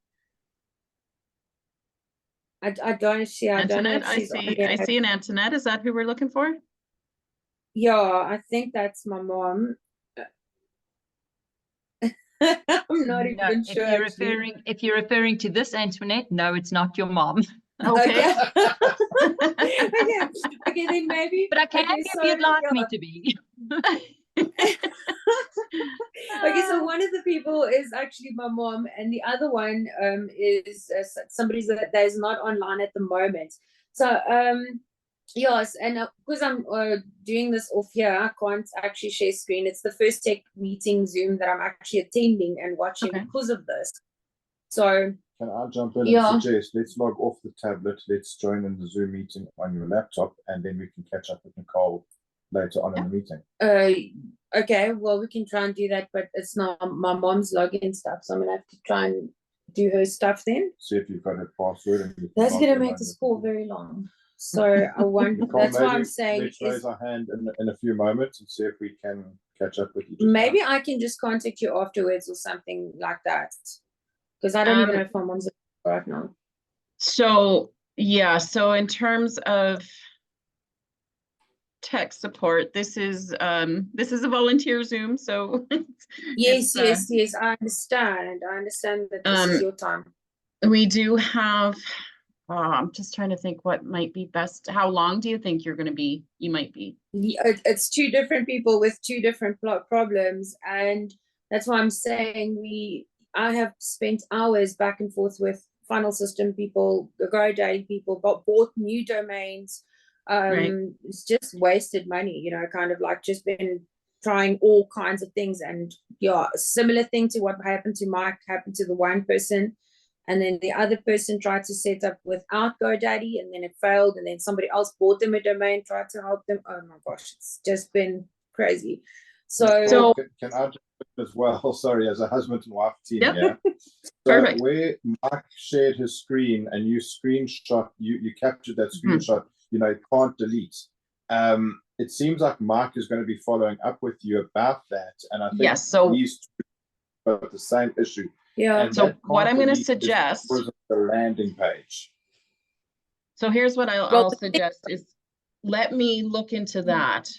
I don't see. I don't know Antoinette, if I she's on see. here. I see an Antoinette. Is that who we're looking for? Yeah, I think that's my mom. I'm not No, even if sure. you're actually. if you're referring to this Antoinette, no, it's not your mom. Okay. Okay, then maybe. But I can okay, if you'd like me to be. Okay, so one of the people is actually my mom, and the other one is somebody that is not online at the moment. So yes, and because I'm doing this off here, I can't actually share screen. It's the first tech meeting Zoom that I'm actually attending and watching Okay. because of this. So can I jump in Yeah. and suggest, let's log off the tablet, let's join in the Zoom meeting on your laptop, and then we can catch up with Nicole later on in the meeting. Okay, well, we can try and do that, but it's not my mom's login stuff, so I'm gonna have to try and do her stuff then. See if you've got her password. And you can That's log gonna in make on this your call computer. very long. So I wonder, Nicole, that's why I'm maybe saying let's is raise our hand in a few moments and see if we can catch up with you. just maybe now. I can just contact you afterwards or something like that. Because I don't even know if my mom's right now. So, yeah, so in terms of tech support, this is a volunteer Zoom, so Yes, it's, yes, I understand. I understand that this is your time. we do have, I'm just trying to think what might be best. How long do you think you might be? It's two different people with two different problems, and that's why I'm saying I have spent hours back and forth with funnel system people, the GoDaddy people, bought new domains. Right. It's just wasted money, kind of like just been trying all kinds of things. And yeah, a similar thing to what happened to Mike happened to the one person. And then the other person tried to set up without GoDaddy, and then it failed. And then somebody else bought them a domain, tried to help them. Oh my gosh, it's just been crazy. So Can I just as well, sorry, as a husband and wife team, Yep. yeah. So Perfect. where Mike shared his screen and you screenshot, you captured that Mhm. screenshot, you know, it can't delete. It seems like Mike is going to be following up with you about that, and I think Yes, so- these two got the same issue. yeah, And So that what can't I'm gonna delete is suggest- because of the landing page. So here's what I'll Well, suggest is, let me look into that.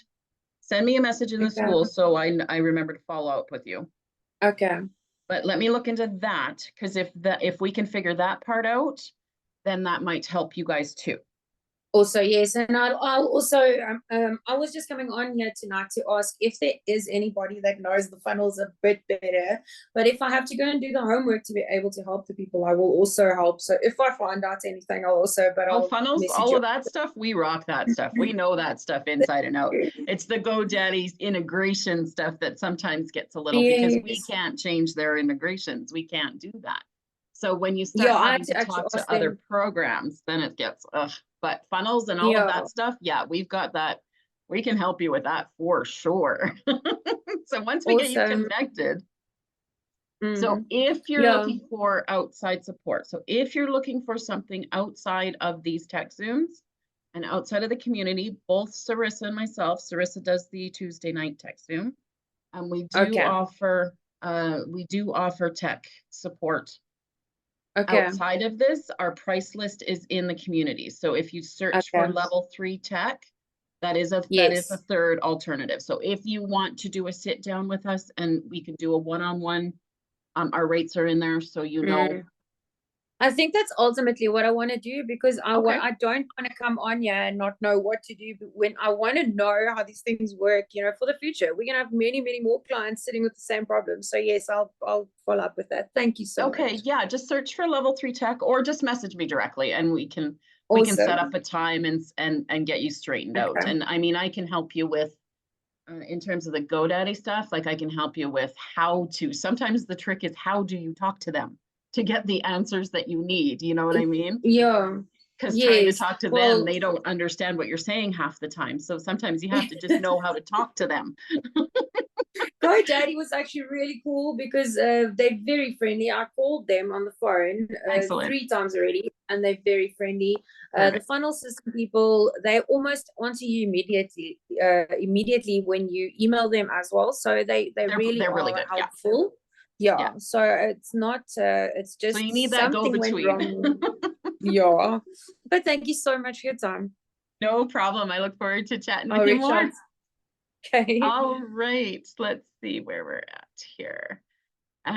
Send me a message in the Okay. school so I remember to follow up with you. okay. But let me look into that, because if we can figure that part out, then that might help you guys too. Also, yes, and I'll also, I was just coming on here tonight to ask if there is anybody that knows the funnels a bit better. But if I have to go and do the homework to be able to help the people, I will also help. So if I find out anything, I'll also, but Oh, I'll funnels, message all you. of that stuff, we rock that stuff. We know that stuff inside and out. It's the GoDaddy's integration stuff that sometimes gets a little, because we Yes. can't change their integrations. We can't do that. So when you start Yeah, I having had to to actually talk to ask other them. programs, then it gets, ugh. But funnels and all of Yeah. that stuff, yeah, we've got that. We can help you with that for sure. So once we get you Awesome. connected, so Mm. if you're Yeah. looking for outside support, so if you're looking for something outside of these tech Zooms and outside of the community, both Sarissa and myself, Sarissa does the Tuesday night tech Zoom. And we do Okay. offer tech support. Okay. Outside of this, our price list is in the community. So if you search for Okay. level 3 tech, that is a Yes. third alternative. So if you want to do a sit down with us and we can do a one-on-one, our rates are in there, so you know. Mm. I think that's ultimately what I want to do, because Okay. I don't want to come on here and not know what to do. But when I want to know how these things work, for the future, we're gonna have many, many more clients sitting with the same problem. So yes, I'll follow up with that. Thank you so Okay, much. yeah, just search for level 3 tech or just message me directly and we can set Awesome. up a time and get you straightened out. Okay. And I mean, I can help you with in terms of the GoDaddy stuff, like I can help you with how to, sometimes the trick is how do you talk to them to get the answers that you need, you know what I mean? Yeah. Because trying to Yes. talk to Well, them, they don't understand what you're saying half the time. So sometimes you have to just know how to talk to them. GoDaddy was actually really cool because they're very friendly. I called them on the phone Excellent. 3 times already, and they're very friendly. The Perfect. funnel system people, they almost answer you immediately when you email them as well. So they They're really are good, yeah. helpful. Yeah. So it's not. It's just So you need that something went go-between. wrong. Yeah. But thank you so much for your time. No problem. I look forward to chatting I'll with you reach more. out. Okay. All right, let's see where we're at here. Who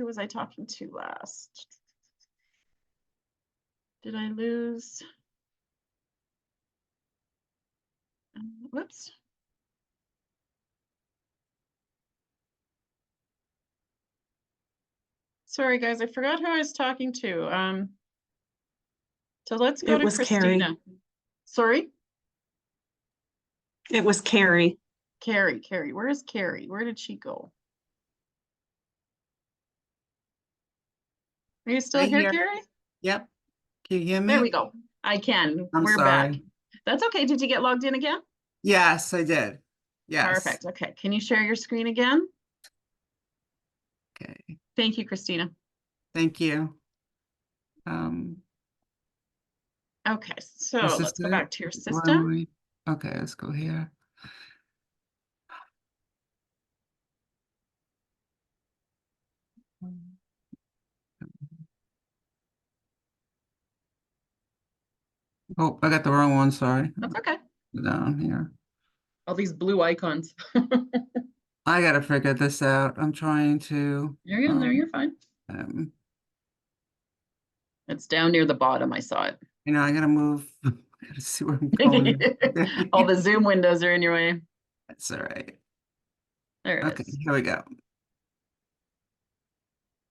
was I talking to last? Did I lose? Whoops. Sorry, guys, I forgot who I was talking to. So let's go It to was Carrie. Christina. Sorry? It was Carrie. Carrie, where is Carrie? Where did she go? Are you still Right here, here. Carrie? Yep. Can you hear me? There we go. I can. I'm We're back. sorry. That's okay. Did you get logged in again? Yes, I did. Yes. Perfect. Okay. Can you share your screen again? Okay. Thank you, Christina. Thank you. Okay, so Is this let's go it? back to your Where are system. we? Okay, let's go here. Oh, I got the wrong one, sorry. That's okay. Down here. All these blue icons. I gotta figure this out. I'm trying to. You're in there, you're fine. It's down near the bottom. I saw it. I gotta move. I gotta see where I'm going. All the Zoom windows are in your way. That's all right. There it Okay, is. here we go.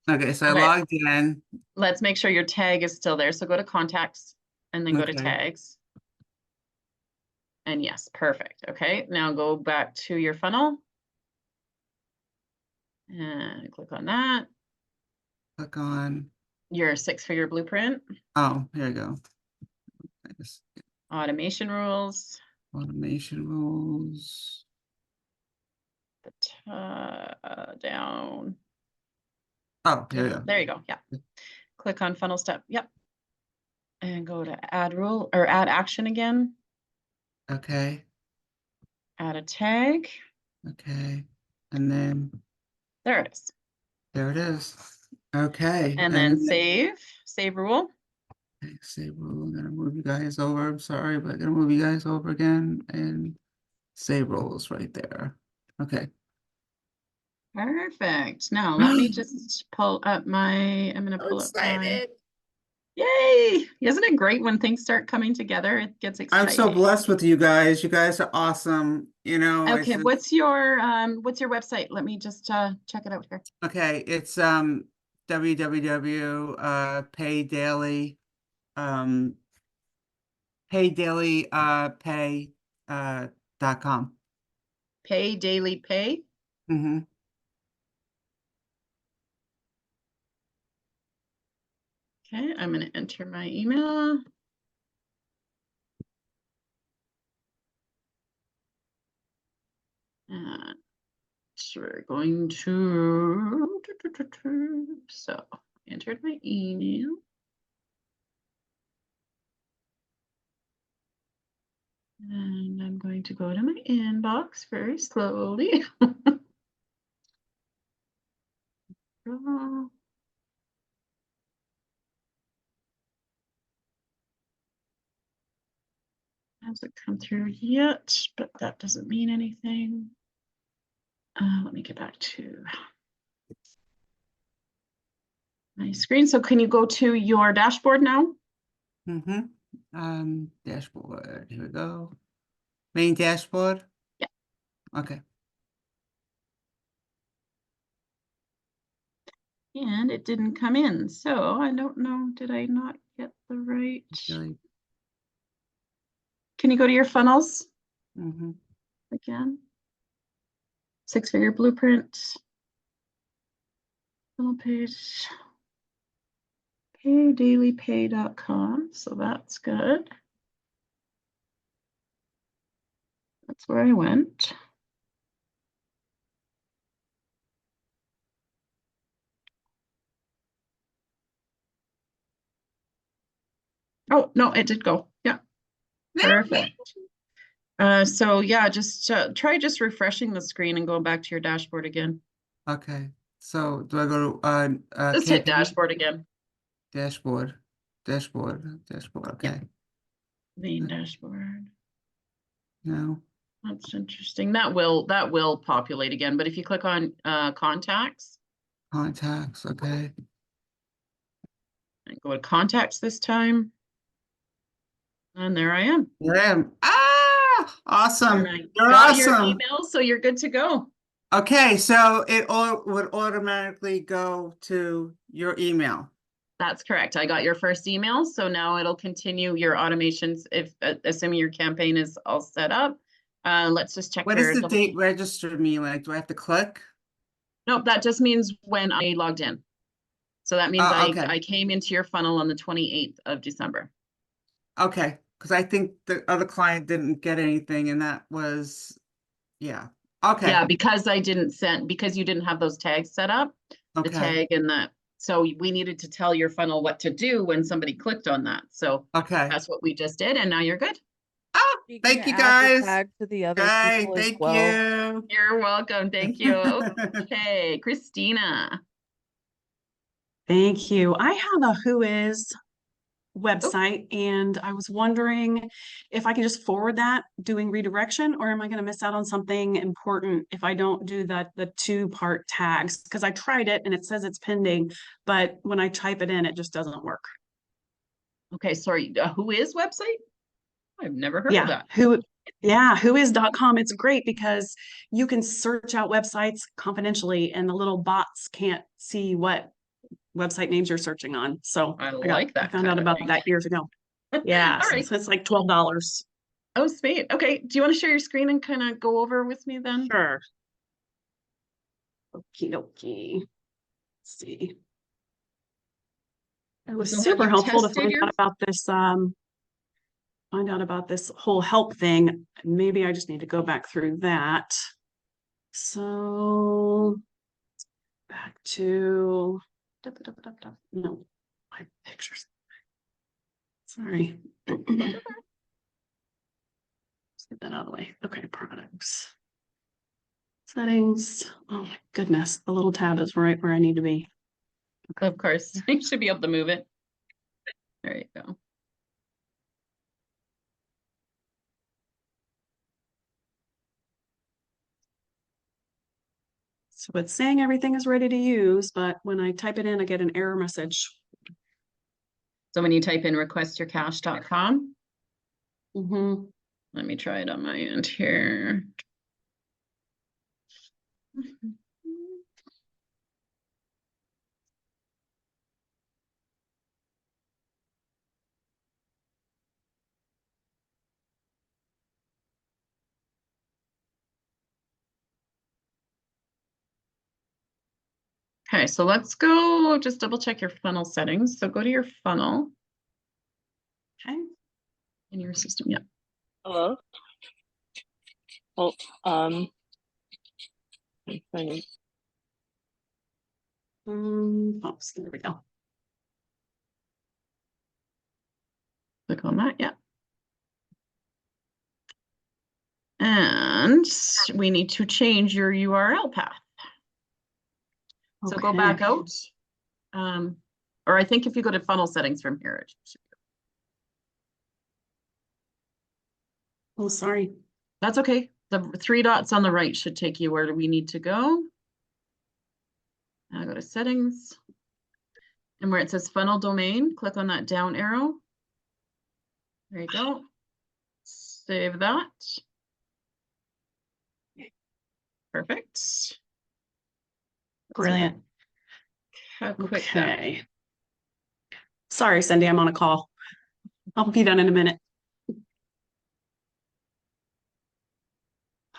Okay, so Okay. I logged in. Let's make sure your tag is still there. So go to contacts and then go to Okay. tags. And yes, perfect. Okay, now go back to your funnel. And click on that. Click on, Your 6-figure blueprint, oh, here you go. I just- automation rules, Automation rules. down. Oh, here you go. There you go. Yeah. Click on funnel step. Yep. And go to add rule or add action again. Okay, Add a tag. okay. And then There it is. there it is. Okay. And then save rule. Okay, save rule. I'm gonna move you guys over. I'm sorry, but I'm gonna move you guys over again and save rules right there. Okay. Perfect. Now let me just pull up I'm gonna pull up my, yay! Isn't it great when things start coming together? It gets I'm exciting. so blessed with you guys. You guys are awesome. You know, I Okay, said- what's your website? Let me just check it out here. okay, it's www paydaily .com. Pay Daily Pay. Mm-hmm. Okay, I'm gonna enter my email. And so we're going to, so entered my email. And I'm going to go to my inbox very slowly. Oh. Hasn't come through yet, but that doesn't mean anything. Let me get back to my screen. So can you go to your dashboard now? Mm-hmm. Dashboard. Here we go. Main dashboard? Yeah. Okay. And it didn't come in, so I don't know, did I not get the right? Really. Can you go to your funnels Mm-hmm. again? 6-figure blueprint. Funnel page. Paydailypay.com, so that's good. That's where I went. Oh, no, it did go. Yeah. Perfect. So yeah, just try just refreshing the screen and going back to your dashboard again. Okay. So do I go to Just hit campaign? dashboard again. Dashboard. Okay. Main dashboard. No. That's interesting. That will populate again, but if you click on contacts Contacts. Okay. and go to contacts this time. And there I am. There I am. Ah, awesome. And I You're got your awesome. email, so you're good to go. Okay, so it all would automatically go to your email. That's correct. I got your first email, so now it'll continue your automations if assuming your campaign is all set up. Let's just check What your does the double- date register mean? Like, do I have to click? Nope, that just means when I logged in. So that means Oh, okay. I came into your funnel on the 28th of December. Okay, because I think the other client didn't get anything, and that was, yeah. Okay. Yeah, because because you didn't have those tags set up, the Okay. tag and that. So we needed to tell your funnel what to do when somebody clicked on that. So Okay. that's what we just did, and now you're good. Oh, You thank gonna you add the guys. tag to the other Okay, people as thank well? you. You're welcome. Thank you. Okay, Christina. Thank you. I have a Who Is website and I was wondering if I can just forward that doing redirection, or am I going to miss out on something important if I don't do the 2-part tags? Because I tried it and it says it's pending, but when I type it in, it just doesn't work. Okay, sorry. Who is website? I've never heard of that. Whois.com. It's great because you can search out websites confidentially and the little bots can't see what website names you're searching on. So I like that I found kind out of about thing. that years ago. Yeah, All right. so it's like $12. Oh, sweet. Okay. Do you want to share your screen and kind of go over with me then? Sure. Okie dokie. Let's see. It was So have super you helpful to tested find your- out about this whole help thing. Maybe I just need to go back through that. So back to no, my pictures. Sorry. Let's get that out of the way. Okay, products. Settings. Oh my goodness, the little tab is right where I need to be. Of course, you should be able to move it. There you go. So it's saying everything is ready to use, but when I type it in, I get an error message. So when you type in requestyourcash.com, Mm-hmm. let me try it on my end here. Okay, so let's go just double check your funnel settings. So go to your funnel Okay. in your system. Yeah. Hello. Oh, I'm trying to- Oops, there we go. Click on that. Yeah. And we need to change your URL path. So go back Okay. out. Or I think if you go to funnel settings from here, it should Oh, sorry. That's okay. The 3 dots on the right should take you where we need to go. Now go to settings. And where it says funnel domain, click on that down arrow. There you go. Save that. Perfect. Brilliant. How quick that. Okay. Sorry, Cindy, I'm on a call. I'll be done in a minute.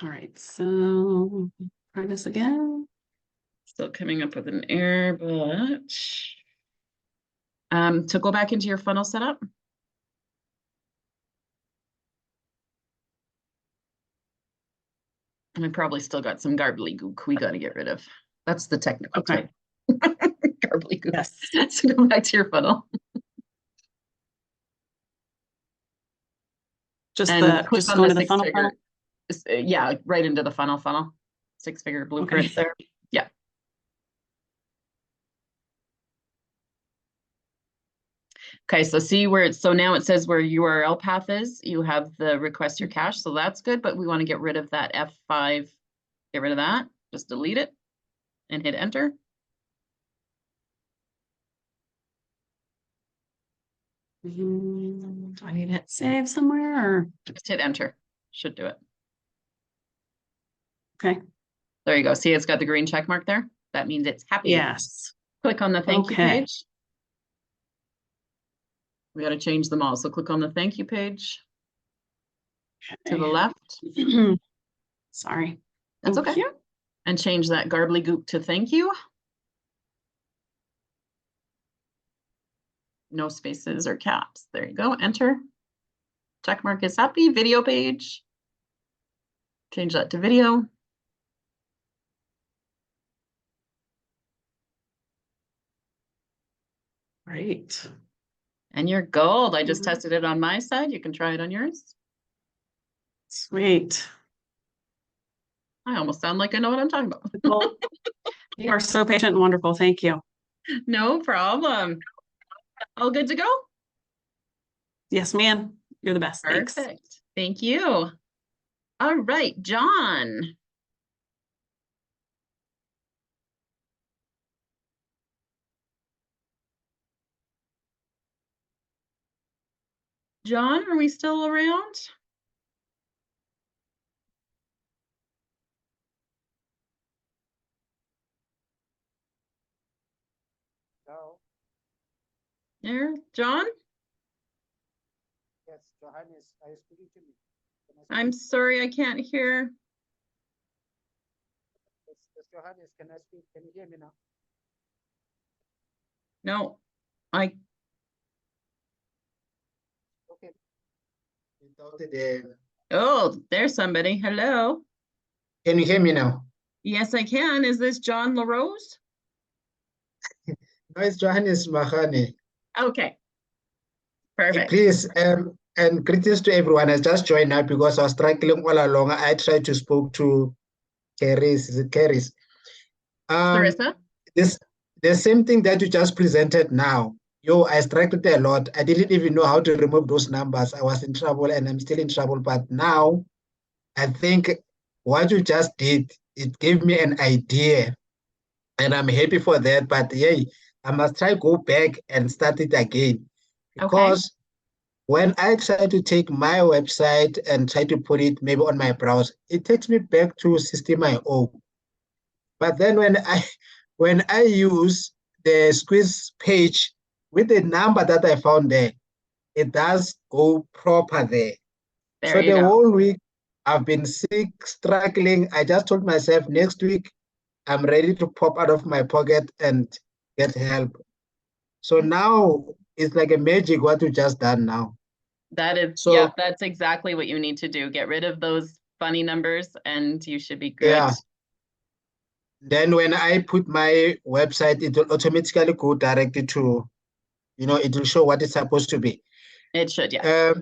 All right, so try this again. Still coming up with an error, but so go back into your funnel setup. And I probably still got some gobbledygook we got to get rid of. That's the technical Okay. type. Gobbledygook. Yes. So go back to your funnel. Just And click just on go the into the funnel six-figure. funnel. Yeah, right into the funnel. 6-figure blueprint Okay. there. Yeah. Okay, so see where it's, so now it says where URL path is, you have the request your cache, so that's good, but we want to get rid of that F5. Get rid of that, just delete it and hit enter. Do I need to hit save somewhere or? Just hit enter, should do it. Okay. There you go, see it's got the green check mark there? That means it's happy. Yes. Click on the thank you Okay. page. We got to change them all, so click on the thank you page to the left. Sorry. That's okay. Yeah. And change that gobbledygook to thank you. No spaces or caps. There you go. Enter. Check mark is happy. Video page. Change that to video. Great. And you're gold. I just tested it on my side. You can try it on yours. Sweet. I almost sound like I know what I'm talking about. Well, you are so patient and wonderful. Thank you. No problem. All good to go? Yes, ma'am. You're the best. Thanks. Perfect. Thank you. All right, John. John, are we still around? No. There, John? Yes, Johannes, are you speaking to me? I'm sorry, I can't hear. Johannes, can I speak? Can you hear me now? No, I, Okay. oh, there's somebody. Hello. Can you hear me now? Yes, I can. Is this John LaRose? No, it's Johannes Mahane. Okay. Perfect. Please, and greetings to everyone. I just joined now because I was struggling all along. I tried to spoke to Caris. Is it Caris? Sarissa? The same thing that you just presented now. I struggled a lot. I didn't even know how to remove those numbers. I was in trouble and I'm still in trouble. But now I think what you just did, it gave me an idea. And I'm happy for that. But yeah, I must try go back and start it again. Because when I try to take my website and try to put it maybe on my browser, it takes me back to System.io. But then when I use the Squeeze page with the number that I found there, it does go proper there. So the whole week I've been sick, struggling. I just told myself next week I'm ready to pop out of my pocket and get help. So now it's like a magic what you just done now. That is, So- yeah, that's exactly what you need to do. Get rid of those funny numbers and you should be good. Yeah. Then when I put my website, it will automatically go directly to, it will show what it's supposed to be. It should, yeah.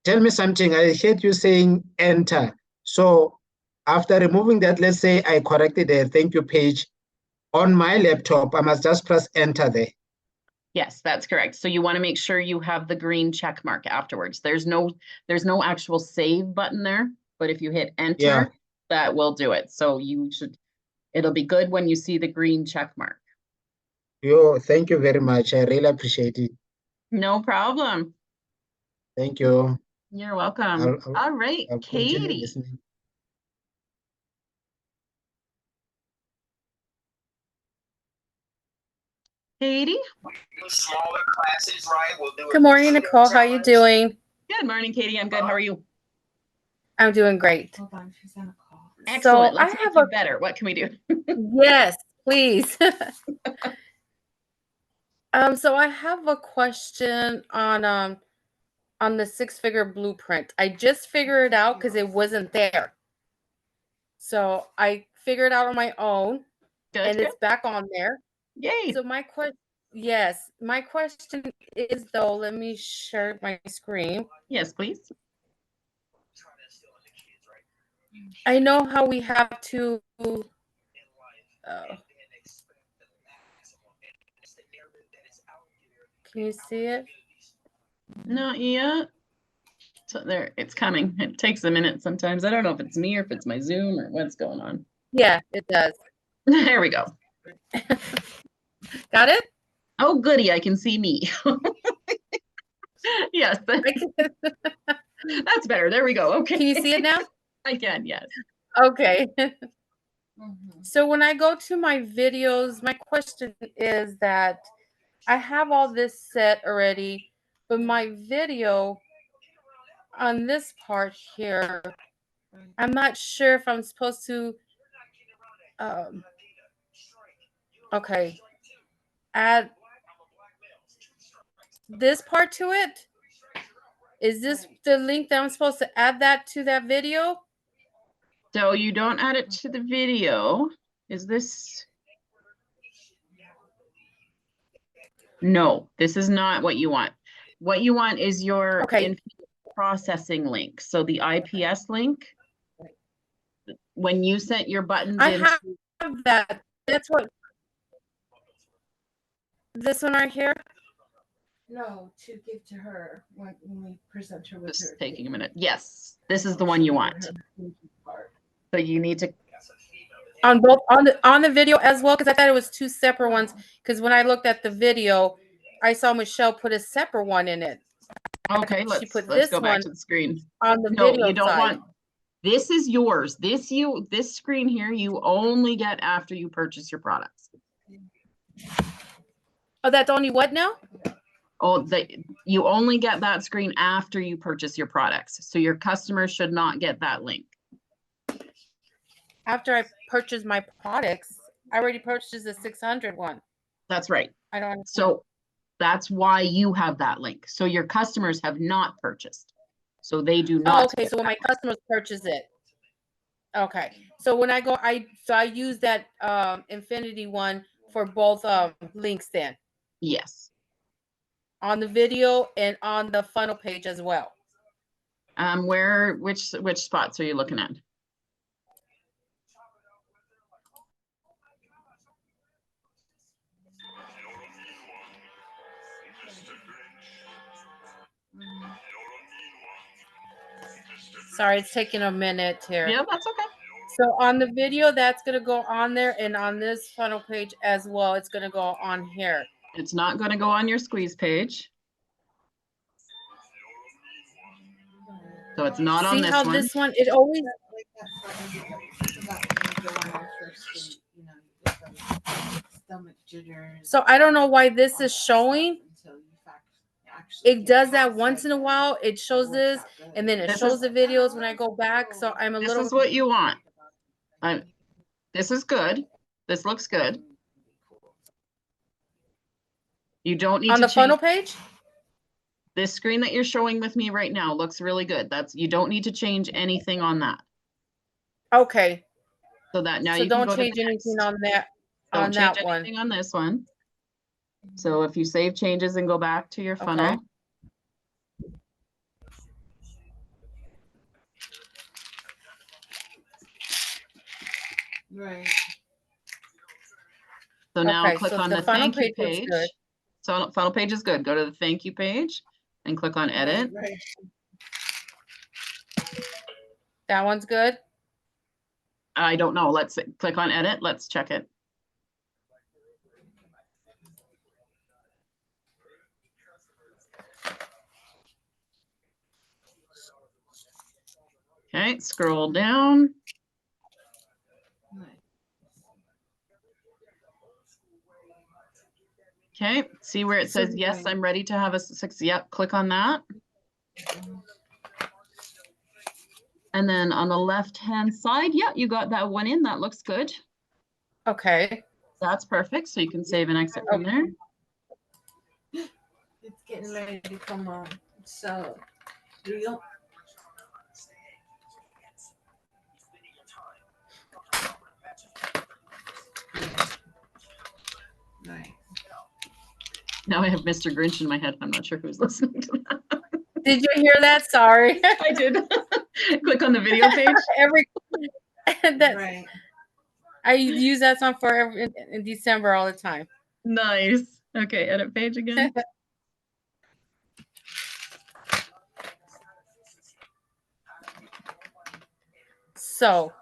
Tell me something. I heard you saying enter. So after removing that, let's say I corrected the thank you page on my laptop, I must just press enter there. Yes, that's correct. So you want to make sure you have the green check mark afterwards. There's no actual save button there, but if you hit enter, Yeah. that will do it. So it'll be good when you see the green check mark. Thank you very much. I really appreciate it. No problem. Thank you. You're welcome. All right, I'll continue Katie. listening. Katie? Smaller classes, right? We'll do Good morning, Nicole. How you doing? Good morning, Katie. I'm good. How are you? I'm doing great. Hold on, she's on a call. So Excellent. I Let's make have you a better. What can we do? yes, please. So I have a question on the six-figure blueprint. I just figured it out because it wasn't there. So I figured it out on my own, and it's back on there. Yay! So my question is though. Let me share my screen. Yes, please. I know how we have to. Can you see it? Not yet. So there, it's coming. It takes a minute sometimes. I don't know if it's me or if it's my Zoom or what's going on. Yeah, it does. There we go. Got it? Oh, goody. I can see me. Yes. That's better. There we go. Okay. Can you see it now? I can, yes. Okay. So when I go to my videos, my question is that I have all this set already, but my video on this part here, I'm not sure if I'm supposed to, okay, add this part to it. Is this the link that I'm supposed to add that to that video? So you don't add it to the video. Is this? No, this is not what you want. What you want is your processing link. So the IPS link. When you sent your buttons I in. have that. That's what. This one right here. No, to give to her when we present her with Just her. taking a minute. Yes, this is the one you want. So you need to. On both on the video as well, because I thought it was two separate ones. Because when I looked at the video, I saw Michelle put a separate one in it. Okay, She let's put this go back one to the screen. on the No, video you don't side. want. This is yours. This screen here, you only get after you purchase your products. Oh, that's only what now? Oh, you only get that screen after you purchase your products. So your customers should not get that link. After I purchase my products, I already purchased the 600 one. That's right. I don't. So that's why you have that link. So your customers have not purchased. So they do Oh, not. okay. So when my customers purchase it. Okay. So when I go, I use that Infinity one for both links then. Yes. On the video and on the funnel page as well. Which spots are you looking at? Sorry, it's taking a minute here. Yeah, that's okay. So on the video, that's going to go on there, and on this funnel page as well, it's going to go on here. It's not going to go on your squeeze page. So it's not on this one. See how this one, it always... So I don't know why this is showing. It does that once in a while. It shows this, and then it shows the videos when I go back. So I'm a little... This is what you want. This is good. This looks good. You don't need on to the funnel page. This screen that you're showing with me right now looks really good. You don't need to change anything on that. Okay. So that now so you don't can go change to anything on that. Don't on change that one. anything on this one. So if you save changes and go back to your funnel. Okay. Right. So now Okay, click so on the the funnel thank you page looks page. good. So funnel page is good. Go to the thank you page and click on edit. Right. That one's good. I don't know. Let's click on edit. Let's check it. Okay, scroll down. Okay, see where it says, yes, I'm ready to have a 6. Yep, click on that. And then on the left-hand side, yeah, you got that one in. That looks good. Okay. That's perfect. So you can save and exit from there. It's getting ready to come on. So, real. Right. Now I have Mr. Grinch in my head. I'm not sure who's listening to that. Did you hear that? Sorry. I did. Click on the video page. Right. I use that song for in December all the time. Nice. Okay, edit page again. So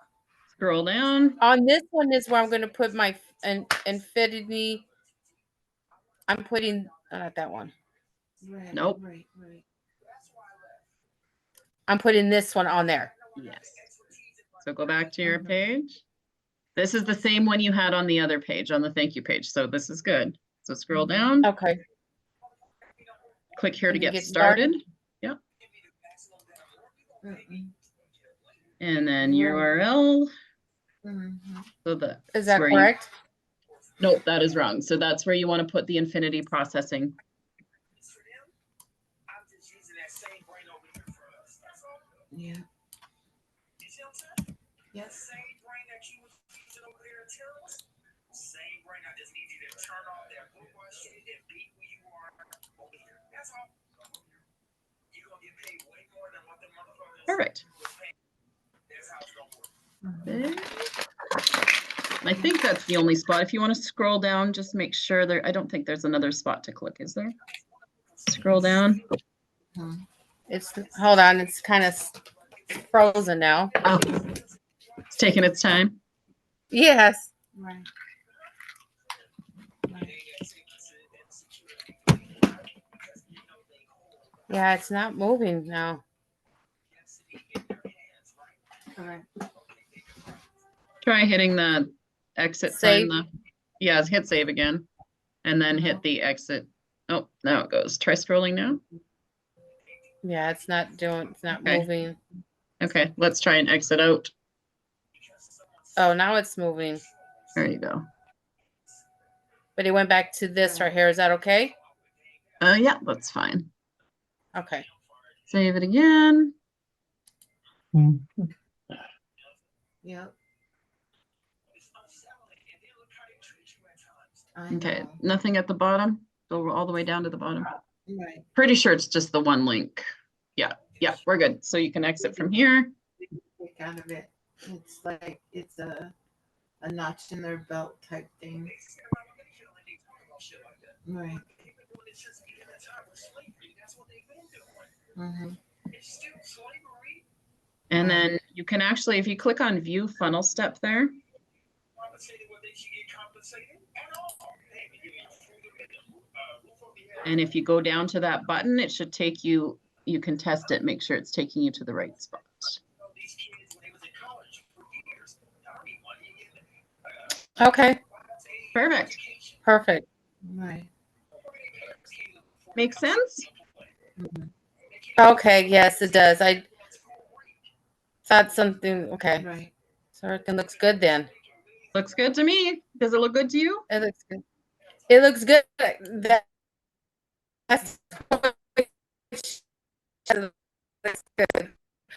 scroll down. On this one is where I'm going to put my Infinity. I'm putting that one. Right, nope. Right. I'm putting this one on there. Yes. So go back to your page. This is the same one you had on the other page, on the thank you page. So this is good. So scroll down. Okay. Click here to get started. Yep. And then URL. So is that correct? Nope, that is wrong. So that's where you want to put the Infinity processing. Yeah. Yes. Perfect. I think that's the only spot. If you want to scroll down, just make sure there. I don't think there's another spot to click, is there? Scroll down. Hold on, it's kind of frozen now. Oh, it's taking its time. Yes. Right. Yeah, it's not moving now. Correct. Try hitting the exit Save. sign. Yeah, hit save again, and then hit the exit Oh, now it goes. Try scrolling now. Yeah, it's not Okay. moving. Okay, let's try and exit out. Oh, now it's moving. There you go. But it went back to this right here. Is that okay? Yeah, that's fine. Okay. Save it again. Yep. Okay, nothing at the bottom. Go all the way down to the bottom. Right. Pretty sure it's just the one link. Yeah, we're good. So you can exit from here. Click out of it. It's like it's a notch in their belt type thing. Right. Mm-hmm. And then you can actually, if you click on view funnel step there. And if you go down to that button, it should take you, you can test it, make sure it's taking you to the right spot. Okay. Perfect. Perfect. Right. Make sense? Okay, yes, it does. I thought something, okay. Right. So it looks good then. Looks good to me. Does it look good to you? It looks good. It looks good. That's good.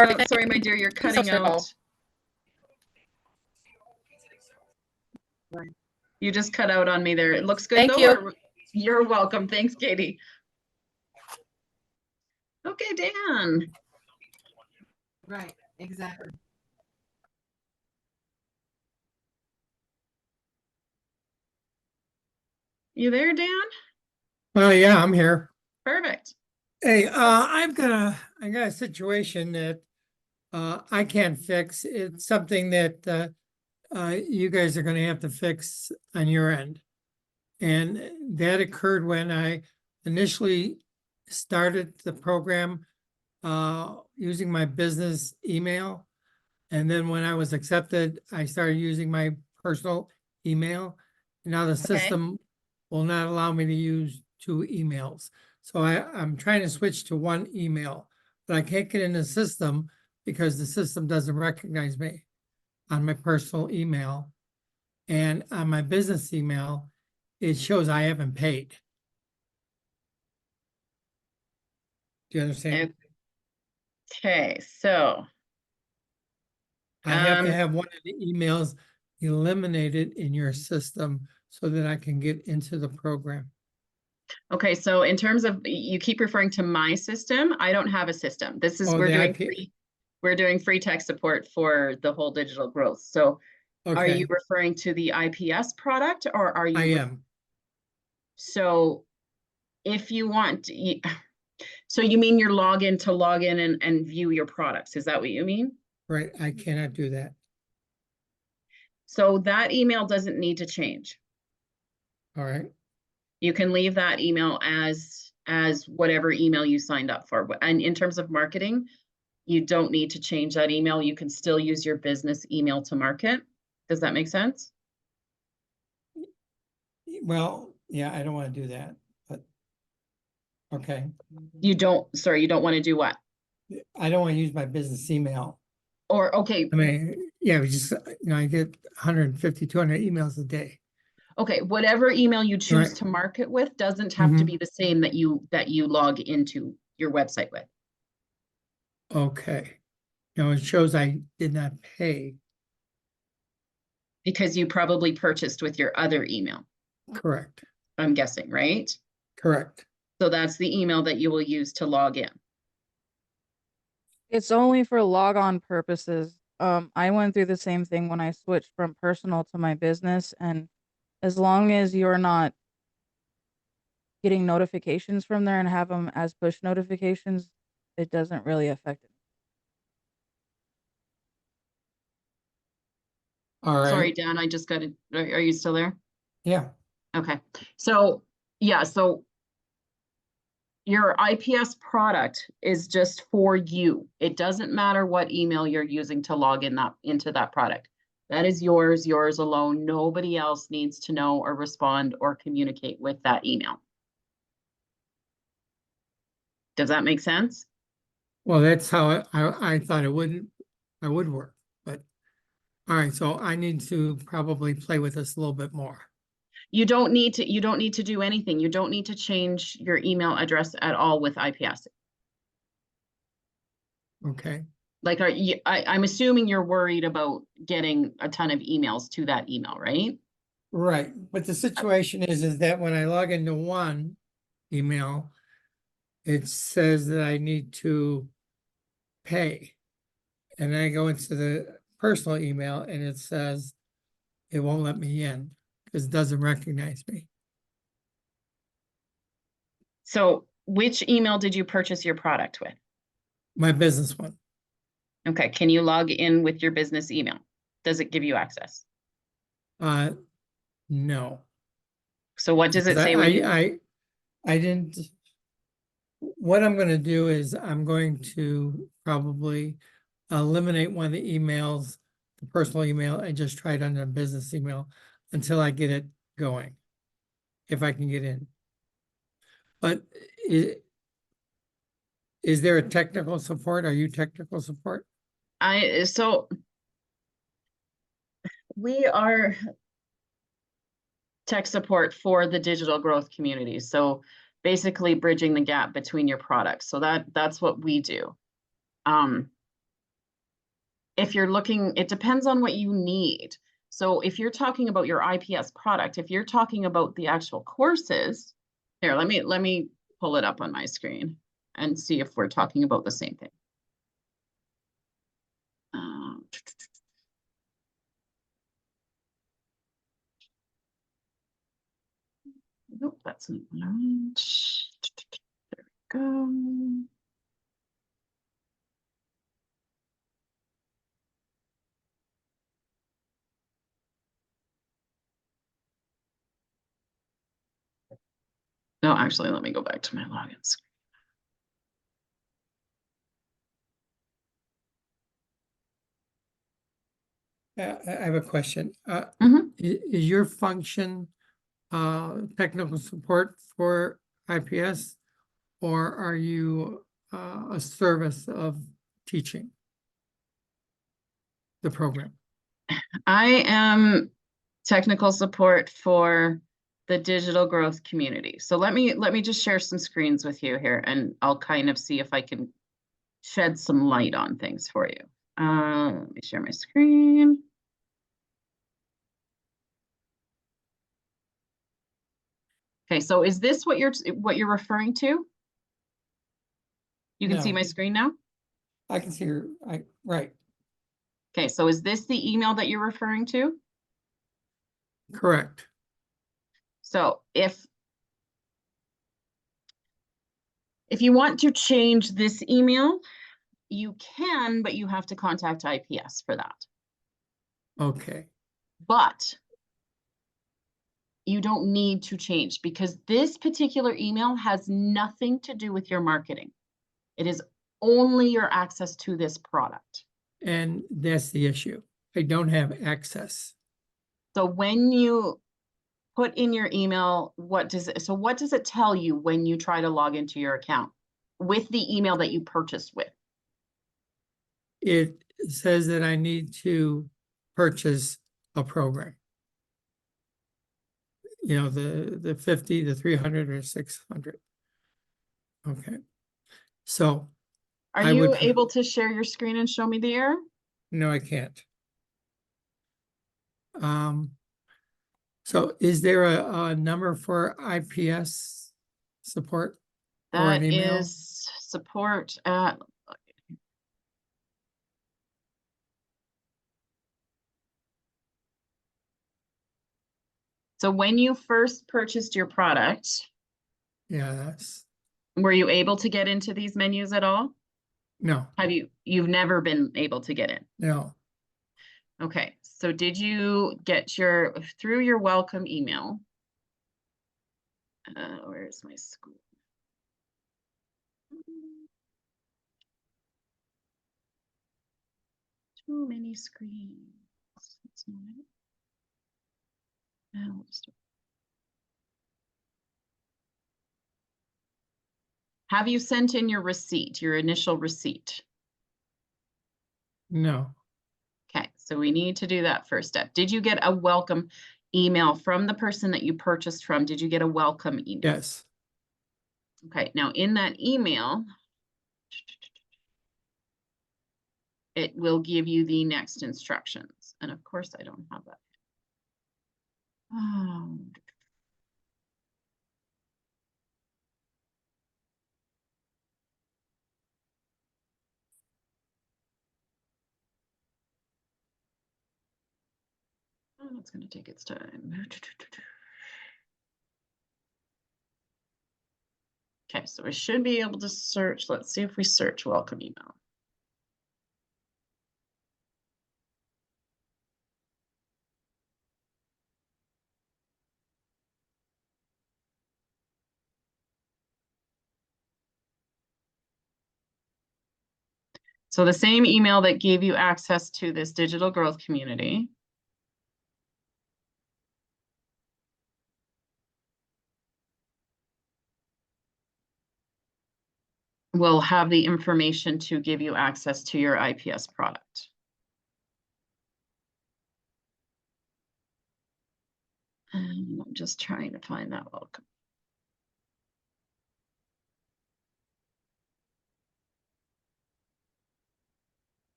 Oh, sorry, my dear, you're cutting out. You just cut out on me there. It looks good Thank though. you. Or- You're welcome. Thanks, Katie. Okay, Dan. Right. Exactly. You there, Dan? Oh, yeah, I'm here. Perfect. Hey, I got a situation that I can't fix. It's something that you guys are gonna have to fix on your end. And that occurred when I initially started the program using my business email. And then when I was accepted, I started using my personal email. Now the system will not allow me to use 2 emails. So I'm trying to switch to 1 email, but I can't get in the system because the system doesn't recognize me on my personal email. And on my business email, it shows I haven't paid. Do you understand? Okay, so. I have to have one of the emails eliminated in your system so that I can get into the program. Okay, so in terms of, you keep referring to my system. I don't have a system. This is, Oh, we're the doing IP. we're doing free tech support for the whole digital growth. So are you Okay, referring to the IPS product or are you? I am. So if you want, so you mean your login to log in and view your products? Is that what you mean? Right, I cannot do that. So that email doesn't need to change. All right, You can leave that email as whatever email you signed up for. And in terms of marketing, you don't need to change that email. You can still use your business email to market. Does that make sense? well, yeah, I don't want to do that, but okay. You don't want to do what? I don't want to use my business email. Or, okay, I mean, yeah, we just, I get 150, 200 emails a day. okay, whatever email you choose Right. to market with doesn't have to be the same that you log into your website with. Okay. Now it shows I did not pay. Because you probably purchased with your other email, Correct, I'm guessing, right? correct. So that's the email that you will use to log in. It's only for logon purposes. I went through the same thing when I switched from personal to my business, and as long as you're not getting notifications from there and have them as push notifications, it doesn't really affect it. All right. Sorry, Dan, I just got it. Are you still there? Yeah, Okay, so, yeah, so your IPS product is just for you. It doesn't matter what email you're using to log in into that product. That is yours alone. Nobody else needs to know or respond or communicate with that email. Does that make sense? Well, that's how I thought I would work, but all right, so I need to probably play with this a little bit more. You don't need to do anything. You don't need to change your email address at all with IPS. Okay, Like, I'm assuming you're worried about getting a ton of emails to that email, right? right, but the situation is that when I log into one email, it says that I need to pay. And then I go into the personal email and it says it won't let me in because it doesn't recognize me. So which email did you purchase your product with? My business one. Okay, can you log in with your business email? Does it give you access? No. So what does it Because say when you? I didn't. What I'm going to do is I'm going to probably eliminate one of the emails, the personal email, and just try it on the business email until I get it going, if I can get in. But is there a technical support? Are you technical support? So we are tech support for the digital growth community. So basically bridging the gap between your products. So that's what we do. If you're looking, it depends on what you need. So if you're talking about your IPS product, if you're talking about the actual courses, here, let me pull it up on my screen and see if we're talking about the same thing. Nope, that's not right. There we go. No, actually, let me go back to my login screen. I have a question. Is your function technical support for IPS, or are you a service of teaching the program? I am technical support for the digital growth community. So let me just share some screens with you here, and I'll kind of see if I can shed some light on things for you. Let me share my screen. Okay, so is this what you're referring to? You can see No. my screen now? I can see your, right, Okay, so is this the email that you're referring to? correct. So if you want to change this email, you can, but you have to contact IPS for that. Okay, But you don't need to change because this particular email has nothing to do with your marketing. It is only your access to this product. and that's the issue. I don't have access. So when you put in your email, what does it tell you when you try to log into your account with the email that you purchased with? It says that I need to purchase a program. You know, the 50, the 300, or 600. Okay. So Are I you would, able to share your screen and show me the error? no, I can't. So is there a number for IPS support or That an email? is support at. So when you first purchased your product, Yes. were you able to get into these menus at all? No, You've never been able to get in? no. Okay, so did you get through your welcome email? Where's my school? Too many screens. That's not it. Now let's do- Have you sent in your receipt, your initial receipt? No, Okay, so we need to do that first step. Did you get a welcome email from the person that you purchased from? Did you get a welcome email? yes. Okay, now in that email, it will give you the next instructions. And of course, I don't have that. Oh. Oh, it's going to take its time. Okay, so we should be able to search. Let's see if we search welcome email. So the same email that gave you access to this digital growth community. Will have the information to give you access to your IPS product. And I'm just trying to find that welcome.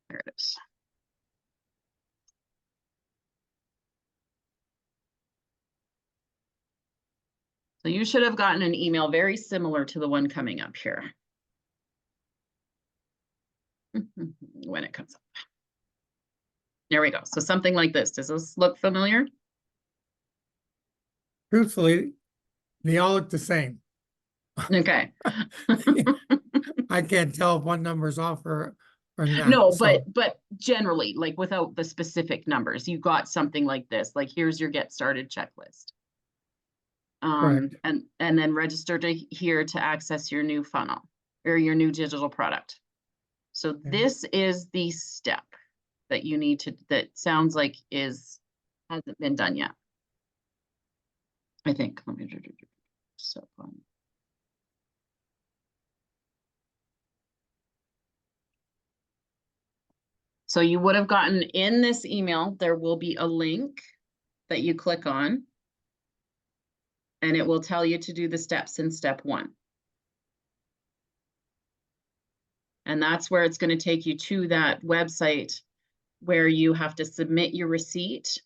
There it is. So you should have gotten an email very similar to the one coming up here. When it comes up. There we go. So something like this. Does this look familiar? Truthfully, they all look the same. Okay. I can't tell if one number's off or not. No, so- but generally, like without the specific numbers, you got something like this, like here's your get started checklist. Correct. And then register to here to access your new funnel or your new digital product. So this is the step that you need to, that sounds like hasn't been done yet. I think, let me do so fun. So you would have gotten in this email, there will be a link that you click on. And it will tell you to do the steps in step 1. And that's where it's going to take you to that website where you have to submit your receipt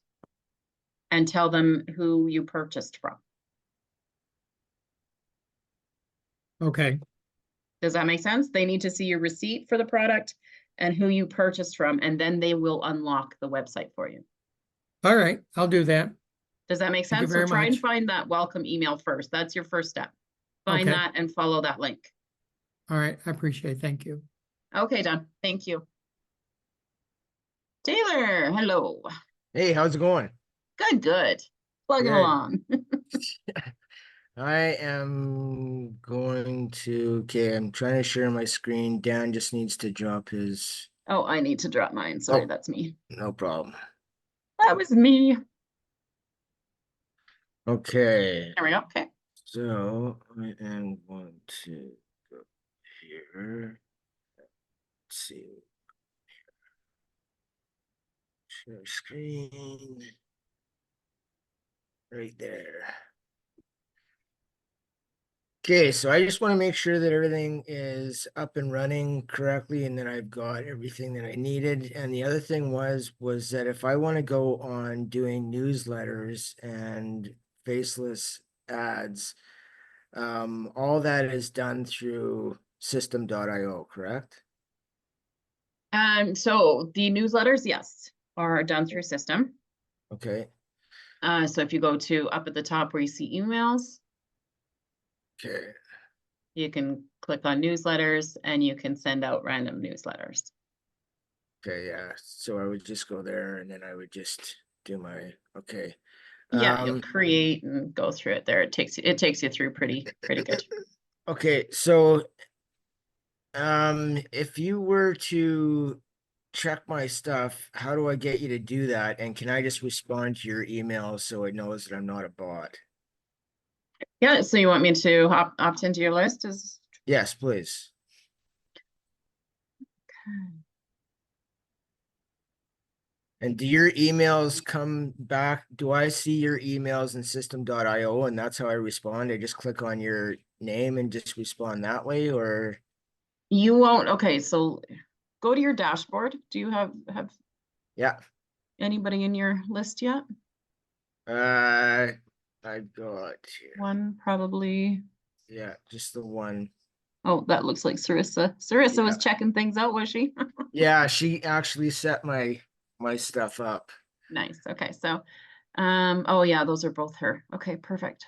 and tell them who you purchased from. Okay. Does that make sense? They need to see your receipt for the product and who you purchased from, and then they will unlock the website for you. All right, I'll do that. Does that make Thank you sense? So very try and much. find that welcome email first. That's your first step. Find Okay. that and follow that link. All right, I appreciate it. Thank you. Okay, Don. Thank you. Taylor, hello. Hey, how's it going? Good, good. Plugging Good. along. I am going to, okay, I'm trying to share my screen. Dan just needs to drop his, Oh, I need to drop mine. Sorry, Oh. that's me. no problem. That was me. Okay, There we go. Okay. so I am going to go here. Let's see. Share screen. Right there. Okay, so I just want to make sure that everything is up and running correctly and that I've got everything that I needed. And the other thing was that if I want to go on doing newsletters and faceless ads, all that is done through system.io, correct? So the newsletters, yes, are done through system. Okay, So if you go to up at the top where you see emails, okay, you can click on newsletters and you can send out random newsletters. okay, yeah. So I would just go there and then I would just do my, okay. Yeah, you'll create and go through it there. It takes you through pretty good. Okay, so if you were to check my stuff, how do I get you to do that? And can I just respond to your email so it knows that I'm not a bot? Yeah, so you want me to opt into your list? Is Yes, please. And do your emails come back? Do I see your emails in system.io and that's how I respond? I just click on your name and just respond that way, or? you won't, okay, so go to your dashboard. Do you have Yeah. anybody in your list yet? I've got here. One, probably. Yeah, just the one. Oh, that looks like Sarissa. Sarissa was Yeah. checking things out, was she? Yeah, she actually set my stuff up. Nice. Okay, so, oh yeah, those are both her. Okay, perfect.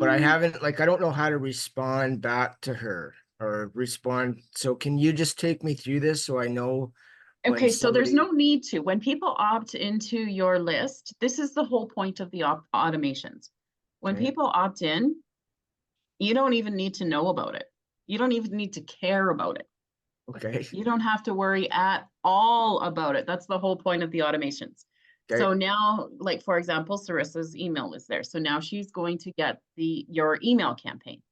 But I haven't, like, I don't know how to respond back to her or respond. So can you just take me through this so I know? when Okay, so there's somebody- no need to. When people opt into your list, this is the whole point of the automations. When Okay. people opt in, you don't even need to know about it. You don't even need to care about it. Okay. You don't have to worry at all about it. That's the whole point of the automations. So Okay. now, like, for example, Sarissa's email is there. So now she's going to get your email campaign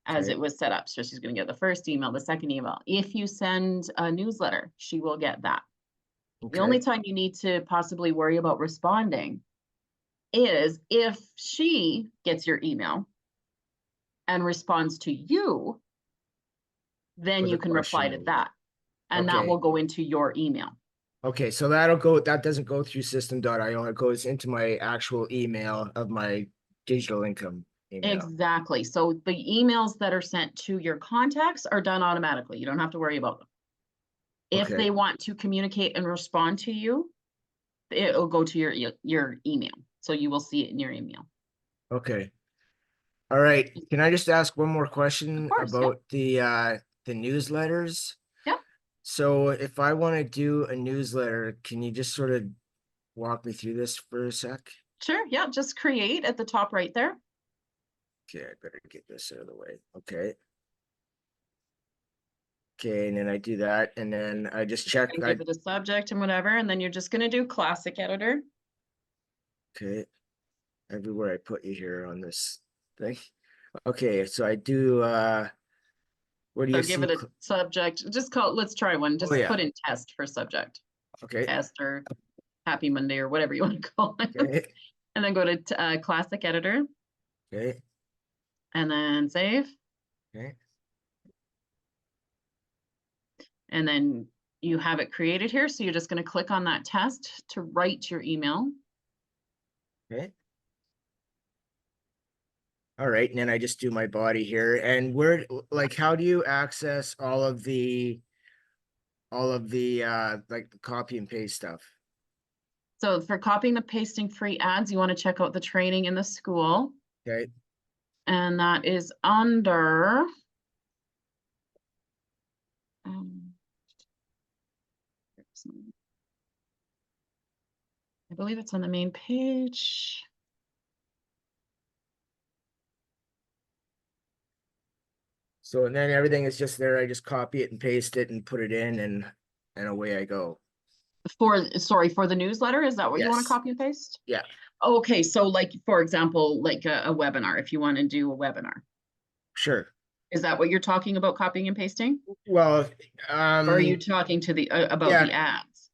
as Okay. it was set up. So she's going to get the first email, the second email. If you send a newsletter, she will get that. The only Okay. time you need to possibly worry about responding is if she gets your email and responds to you, then With you a can reply to question. that. And that Okay. will go into your email. Okay, so that doesn't go through system.io. It goes into my actual email of my digital income email. Exactly. So the emails that are sent to your contacts are done automatically. You don't have to worry about them. If Okay. they want to communicate and respond to you, it'll go to your email. So you will see it in your email. Okay. All right. Can I just ask one more question course, yeah. about the newsletters? Yeah. So if I want to do a newsletter, can you just sort of walk me through this for a sec? Sure. Yeah. Just create at the top right there. Okay, I better get this out of the way. Okay. Okay, and then I do that, and then I just check. And give it a subject and whatever, and then you're just going to do classic editor. Okay. Everywhere I put you here on this thing. Okay, so I do what do So you give see? it a subject. Just call it, let's try one. Just yeah. put in test for subject. Okay. Test or happy Monday or whatever you want to call it. Okay. And then go to classic editor. Okay. And then save. Okay. And then you have it created here. So you're just going to click on that test to write your email. Okay. All right, and then I just do my body here. And where, like, how do you access all of the like the copy and paste stuff? So for copying the pasting free ads, you want to check out the training in the school. Okay. And that is under I believe it's on the main page. So and then everything is just there. I just copy it and paste it and put it in, and away I go. For the newsletter, is that what you want Yes. to copy and paste? Yeah. Okay, so like, for example, like a webinar, if you want to do a webinar. Sure. Is that what you're talking about, copying and pasting? Well, Or are you talking to the about yeah. the ads?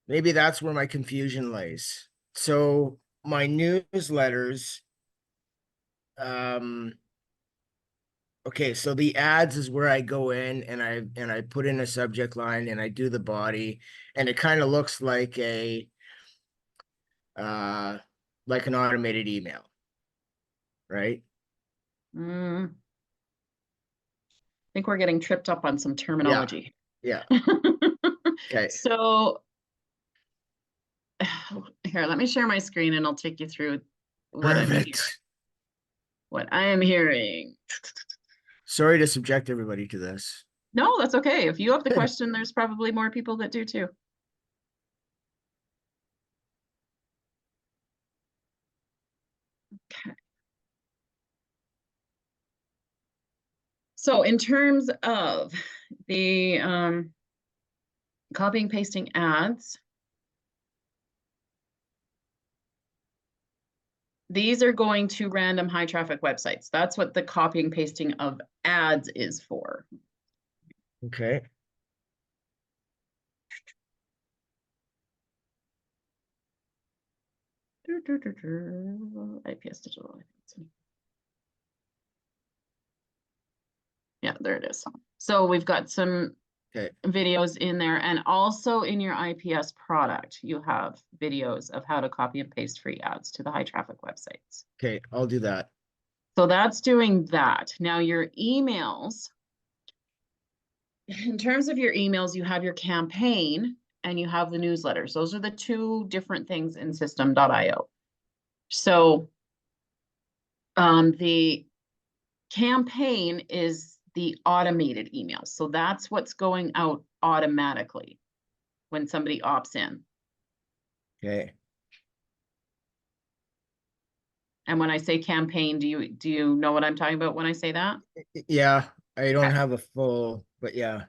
Maybe that's where my confusion lays. So my newsletters, okay, so the ads is where I go in and I put in a subject line and I do the body, and it kind of looks like like an automated email, right? I think we're getting tripped up on some terminology. Yeah. Okay. So here, let me share my screen and I'll take you through what I'm hearing. Perfect. What I am hearing. Sorry to subject everybody to this. No, that's okay. If you have the question, there's probably more people that do too. Okay. So in terms of the copying, pasting ads, these are going to random high traffic websites. That's what the copying, pasting of ads is for. Okay. IPS digital. Yeah, there it is. So we've got some videos in there, and also in your IPS product, you have videos of how to copy and paste free ads to the high traffic websites. Okay, I'll do that. So that's doing that. Now your emails, in terms of your emails, you have your campaign and you have the newsletters. Those are the two different things in System.io. So the campaign is the automated emails. So that's what's going out automatically when somebody opts in. Okay. And when I say campaign, do you know what I'm talking about when I say that? Yeah, I don't Okay. have a full, but yeah.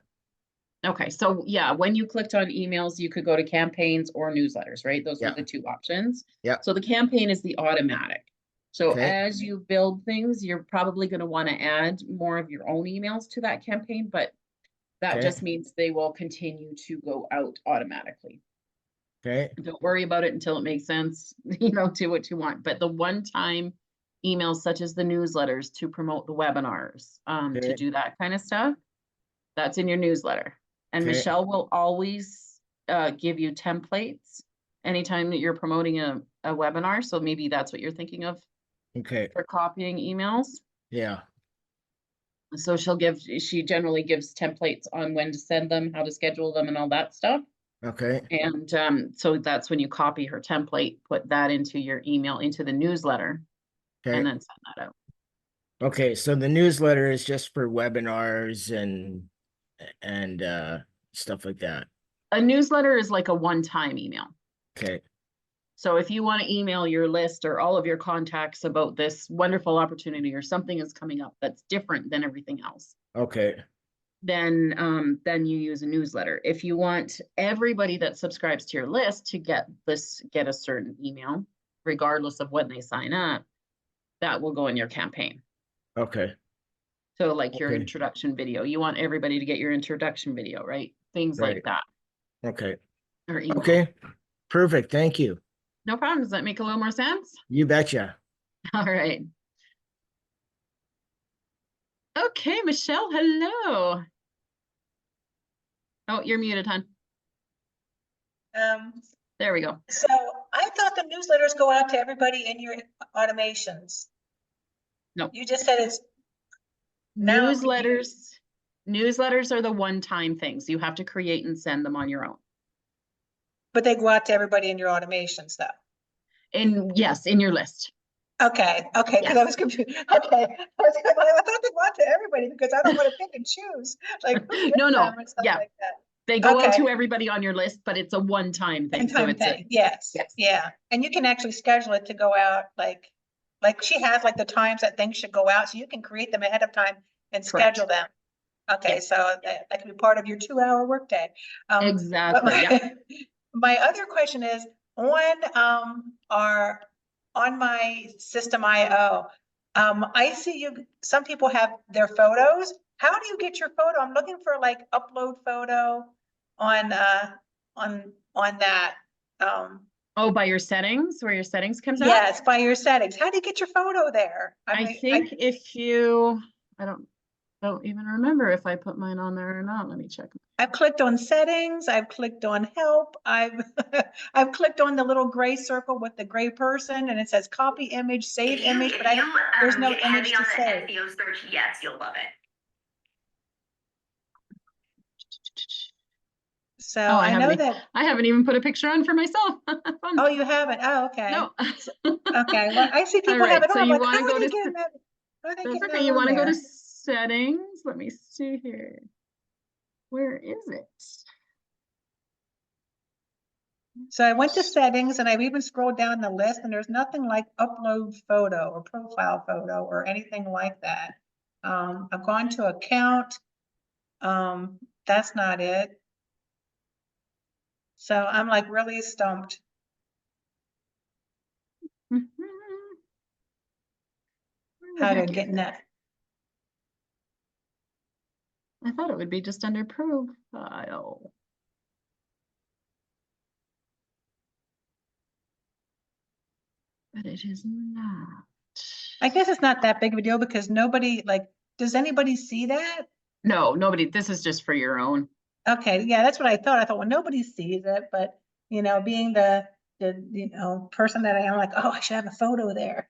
Okay, so yeah, when you clicked on emails, you could go to campaigns or newsletters, right? Those Yeah. are the two options. Yeah. So the campaign is the automatic. So Okay. as you build things, you're probably going to want to add more of your own emails to that campaign, but that Okay. just means they will continue to go out automatically. Okay. Don't worry about it until it makes sense, do what you want. But the one-time emails such as the newsletters to promote the webinars, to Okay. do that kind of stuff, that's in your newsletter. And Okay. Michelle will always give you templates anytime that you're promoting a webinar. So maybe that's what you're thinking of Okay. for copying emails. Yeah. So she generally gives templates on when to send them, how to schedule them, and all that stuff. Okay. And so that's when you copy her template, put that into your email, into the newsletter, Okay. and then send that out. Okay, so the newsletter is just for webinars and stuff like that. A newsletter is like a one-time email. Okay. So if you want to email your list or all of your contacts about this wonderful opportunity or something is coming up that's different than everything else, Okay. then you use a newsletter. If you want everybody that subscribes to your list to get a certain email, regardless of when they sign up, that will go in your campaign. Okay. So like your Okay. introduction video, you want everybody to get your introduction video, right? Things like Right. that. Okay. Or email. Okay. Perfect. Thank you. No problem. Does that make a little more sense? You betcha. All right. Okay, Michelle, hello. Oh, you're muted, hon. There we go. So I thought the newsletters go out to everybody in your automations. No. You just said it's now I'm Newsletters are the one-time things. You have to create and send them on your own. but they go out to everybody in your automations though. And yes, in your list. Okay, because I was confused. Okay, I thought they go out to everybody because I don't want to pick and choose, like who gets No, them and stuff yeah. like that. They go out Okay. to everybody on your list, but it's a one-time thing. So One-time it's a, thing, yes, yeah, and you can actually schedule it to go out like she has like the times that things should go out, so you can create them ahead of time and Correct. schedule them. Okay, so that can be part of your 2-hour workday. Exactly, but yeah. my other question is on my System IO, I see some people have their photos. How do you get your photo? I'm looking for like upload photo on that. Oh, by your settings, where your settings comes out? Yes, by your settings. How do you get your photo there? I think if you, I don't even remember if I put mine on there or not. Let me check. I've clicked on settings, I've clicked on help, I've I've clicked on the little gray circle with the gray person and it says copy image, save image, but there's no image to save. Search, yes, you'll love it. So Oh, I know that. I haven't even put a picture on for myself. Fun. Oh, you haven't? Oh, okay. No. Okay, well, I see people have it so on. you Like, want how to are go they to getting that? How are they That's getting okay. that You on want to go to there? settings. Let me see here. Where is it? So I went to settings and I've even scrolled down the list and there's nothing like upload photo or profile photo or anything like that. I've gone to account. That's not it. So I'm like really stumped. How to get in that. I thought it would be just under profile. But it is not. I guess it's not that big of a deal because nobody like, does anybody see that? No, nobody, this is just for your own. Okay, yeah, that's what I thought. I thought, well, nobody sees it, but being the person that I am, like, oh, I should have a photo there.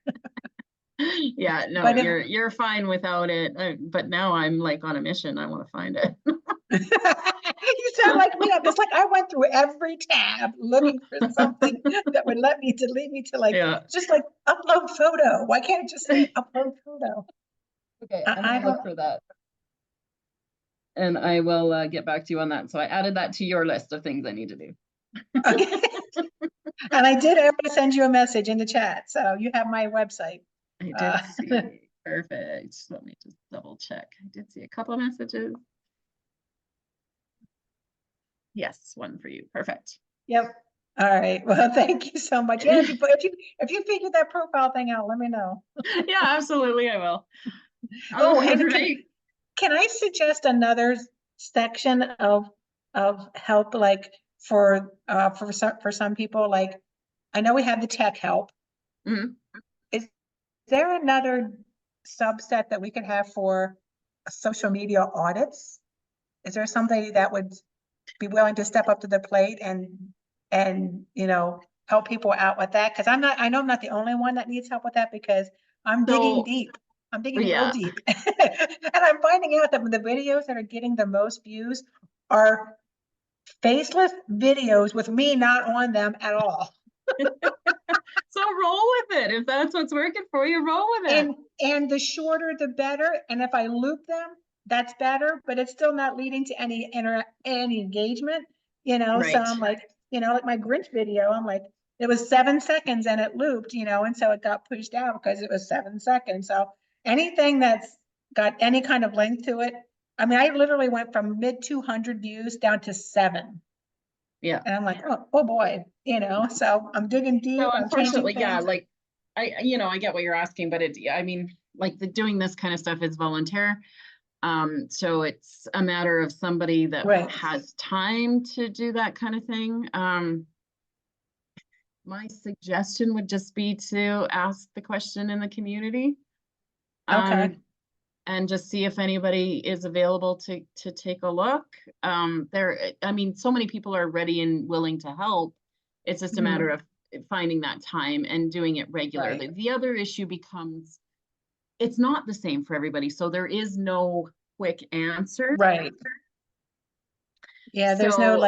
Yeah, no, But if- you're fine without it. But now I'm like on a mission. I want to find it. You sound like me. I'm just like, I went through every tab looking for something that would lead me to like, just like upload photo. Why can't it just say upload photo? Okay, I I'm gonna look for that. And I will get back to you on that. So I added that to your list of things I need to do. Okay. And I did already send you a message in the chat, so you have my website. I did see. Perfect. Let me just double check. I did see a couple of messages. Yes, one for you. Perfect. Yep. All right. Well, thank you so much. Yeah, if you figure that profile thing out, let me know. Yeah, absolutely. I will. Oh, All and right. can I suggest another section of help, like for some people? Like, I know we have the tech help. Mhm. Is there another subset that we could have for social media audits? Is there somebody that would be willing to step up to the plate and help people out with that? Because I know I'm not the only one that needs help with that, because I'm digging deep. I'm digging real deep. And I'm finding out that the videos that are getting the most views are faceless videos with me not on them at all. So roll with it. If that's what's working for you, roll with it. And the shorter, the better. And if I loop them, that's better, but it's still not leading to any engagement, So Right. I'm like, like my Grinch video, I'm like, it was 7 seconds and it looped, and so it got pushed out because it was 7 seconds. So anything that's got any kind of length to it, I mean, I literally went from mid 200 views down to 7. Yeah. And I'm like, oh boy, so I'm digging deep. So I'm changing unfortunately, yeah, things. like I get what you're asking, but I mean, like doing this kind of stuff is volunteer. So it's a matter of somebody that Right. has time to do that kind of thing. My suggestion would just be to ask the question in the community. Okay. And just see if anybody is available to take a look. I mean, so many people are ready and willing to help. It's just a matter of finding that time and doing it regularly. Right. The other issue becomes, it's not the same for everybody. So there is no quick answer. Right. Yeah, there's no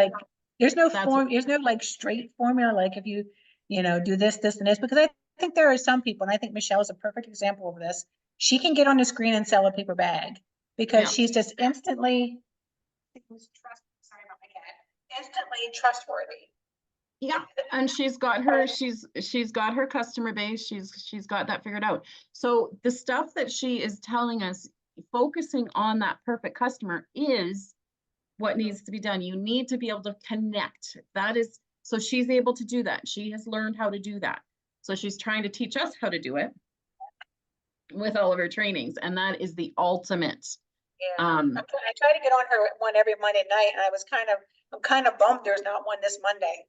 form. there's no like straight formula, like if you, do this, this, and this, because I think there are some people, and I think Michelle is a perfect example of this. She can get on the screen and sell a paper bag because she's just instantly, instantly trustworthy. Yeah, and she's got her customer base. She's got that figured out. So the stuff that she is telling us, focusing on that perfect customer, is what needs to be done. You need to be able to connect. So she's able to do that. She has learned how to do that. So she's trying to teach us how to do it with all of her trainings, and that is the ultimate. Yeah, I try to get on her one every Monday night, and I'm kind of bummed there's not one this Monday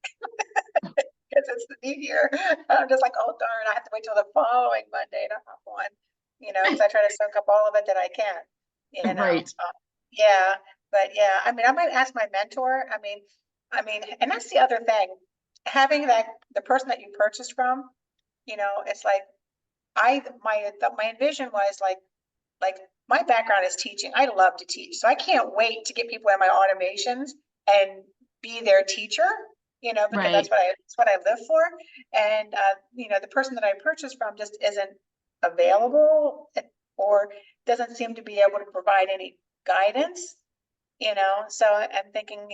because it's the new year. I'm just like, oh darn, I have to wait till the following Monday to have one, because I try to soak up all of it that I can. Right. Yeah, but yeah, I mean, I might ask my mentor. I mean, and that's the other thing, having the person that you purchased from, it's like my envision was like my background is teaching. I love to teach, so I can't wait to get people in my automations and be their teacher, because that's what I live for. And the person that I purchased from just isn't available or doesn't seem to be able to provide any guidance, so I'm thinking,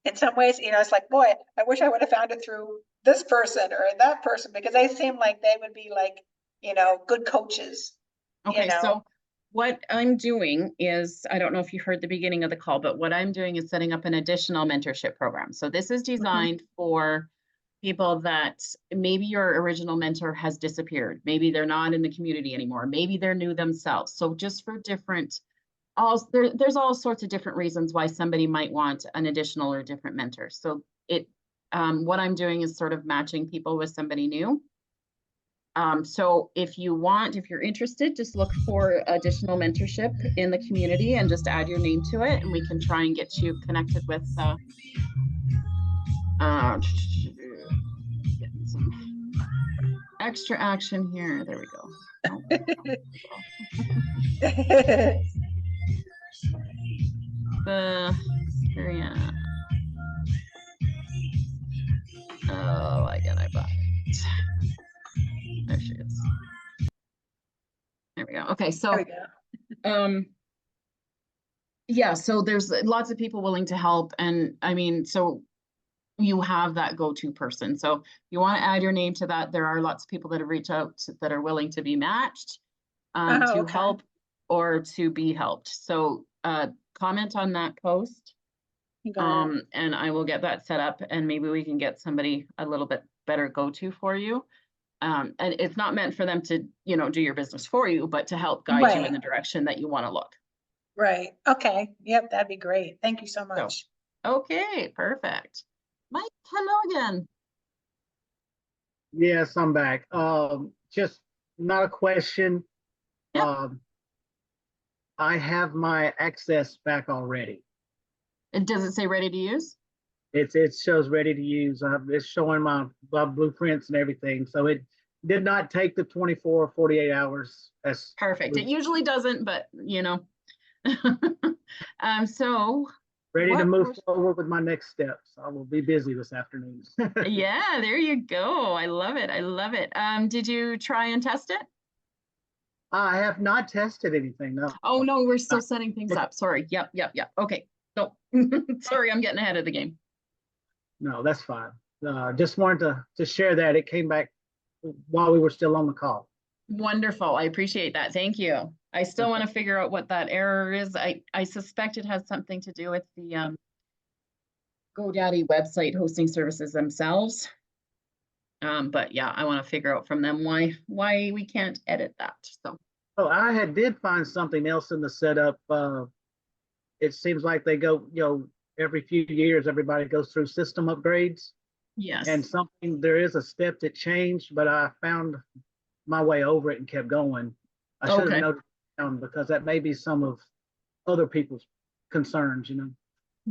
in some ways, it's like, boy, I wish I would have found it through this person or that person, because they seem like they would be like, good coaches. Okay, so what I'm doing is, I don't know if you heard the beginning of the call, but what I'm doing is setting up an additional mentorship program. So this is designed for people that maybe your original mentor has disappeared. Maybe they're not in the community anymore. Maybe they're new themselves. So just for different, there's all sorts of different reasons why somebody might want an additional or different mentor. So what I'm doing is sort of matching people with somebody new. So if you're interested, just look for additional mentorship in the community and just add your name to it, and we can try and get you connected with getting some extra action here. There we go. Oh, I got it. There she is. There we go. Okay, so yeah, so there's lots of people willing to help, and I mean, so you have that go-to person. So you want to add your name to that. There are lots of people that have reached out that are willing to be matched to help or to be helped. So comment on that post, and I will get that set up, and maybe we can get somebody a little bit better go-to for you. And it's not meant for them to, do your business for you, but to help guide you in the direction that you want to look. Right. Okay. Yep. That'd be great. Thank you so much. Okay. Perfect. Mike, hello again. Yes, I'm back. Just not a question. Yep. I have my access back already. And does it say ready to use? It shows ready to use. It's showing my blueprints and everything. So it did not take the 24 or 48 hours. That's perfect. It usually doesn't, but so ready to move forward with my next steps. I will be busy this afternoon. Yeah, there you go. I love it. I love it. Did you try and test it? I have not tested anything. No. Oh no, we're still setting things up. Sorry. Yep. Okay. So sorry, I'm getting ahead of the game. No, that's fine. Just wanted to share that. It came back while we were still on the call. Wonderful. I appreciate that. Thank you. I still want to figure out what that error is. I suspect it has something to do with the GoDaddy website hosting services themselves. But yeah, I want to figure out from them why we can't edit that. So. Oh, I did find something else in the setup. It seems like they go, every few years, everybody goes through system upgrades. Yes. And there is a step that changed, but I found my way over it and kept going. I should have noted down because that may be some of other people's concerns,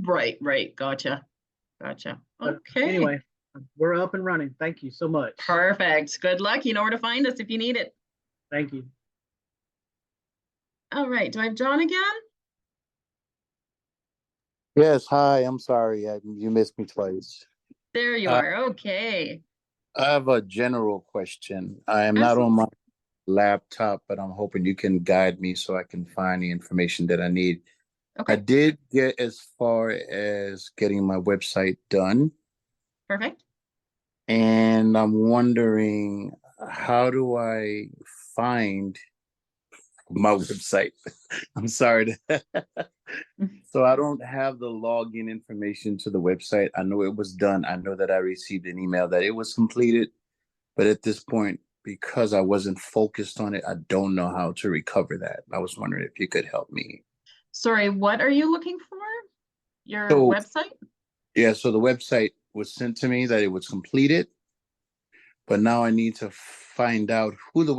Right. Gotcha. Okay. But anyway, we're up and running. Thank you so much. Perfect. Good luck. You know where to find us if you need it. Thank you. All right. Do I have John again? Yes, hi, I'm sorry, you missed me twice. There you are, okay. I have a general question. I am not on my laptop, but I'm hoping you can guide me so I can find the information that I need. Okay. I did get as far as getting my website done. Perfect. And I'm wondering, how do I find my website? I'm sorry. So I don't have the login information to the website. I know it was done. I know that I received an email that it was completed, but at this point, because I wasn't focused on it, I don't know how to recover that. I was wondering if you could help me. Sorry, what are you looking for? Your So, website? Yeah, so the website was sent to me that it was completed, but now I need to find out who the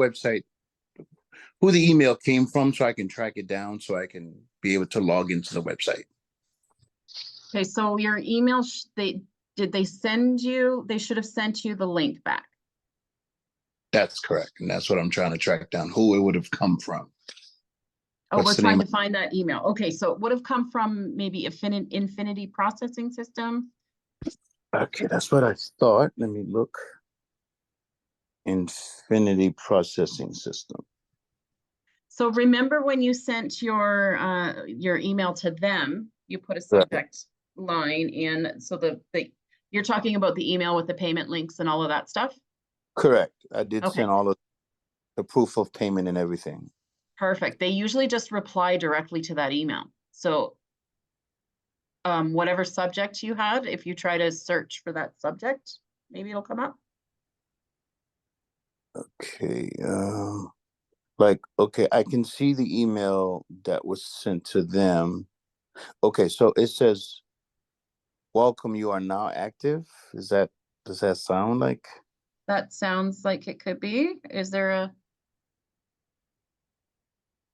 email came from so I can track it down so I can be able to log into the website. Okay, so your email, they should have sent you the link back. That's correct. And that's what I'm trying to track down, who it would have come from. Oh, What's we're the trying name to find that email. Okay, so it would have come from maybe Infinity Processing System. Okay, that's what I thought. Let me look. Infinity Processing System. So remember when you sent your email to them, you put a subject line in, so you're talking about the email with the payment links and all of that stuff? Correct. I did Okay. send all of the proof of payment and everything. Perfect. They usually just reply directly to that email. So whatever subject you had, if you try to search for that subject, maybe it'll come up. Okay, like, okay, I can see the email that was sent to them. Okay, so it says, welcome, you are now active. Does that sound like? That sounds like it could be. Is there a,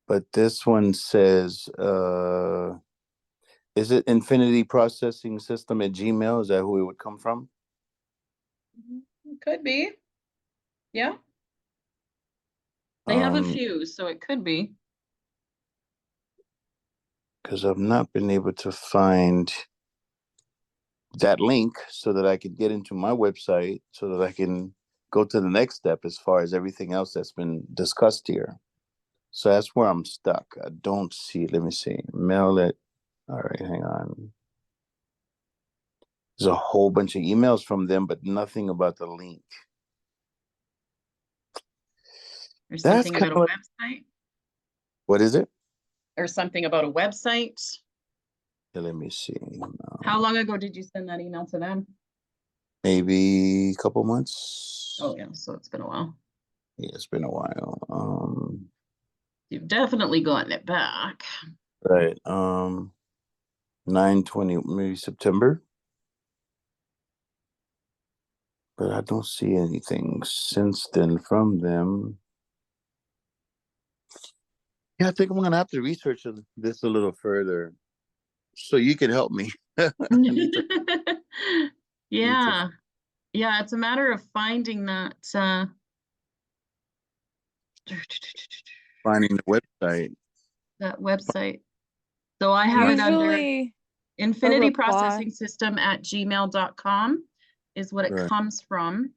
But this one says, is it Infinity Processing System at Gmail? Is that who it would come from? could be. Yeah. They have a Um, few, so it could be. because I've not been able to find that link so that I could get into my website so that I can go to the next step as far as everything else that's been discussed here. So that's where I'm stuck. I don't see, let me see, mail it. All right, hang on. There's a whole bunch of emails from them, but nothing about the link. There's That's something about a kinda website What is it? or something about a website. Yeah, let me see. How long ago did you send that email to them? Maybe a couple months. Oh yeah, so it's been a while. Yeah, it's been a while. You've definitely gotten it back. Right. 9/20, maybe September. But I don't see anything since then from them. Yeah, I think I'm gonna have to research this a little further, so you can help me. I need to- Yeah. Yeah, it's a matter of finding that finding the website. that website. So I have it under Usually Infinity reply- Processing System at gmail.com is what it Right. comes from.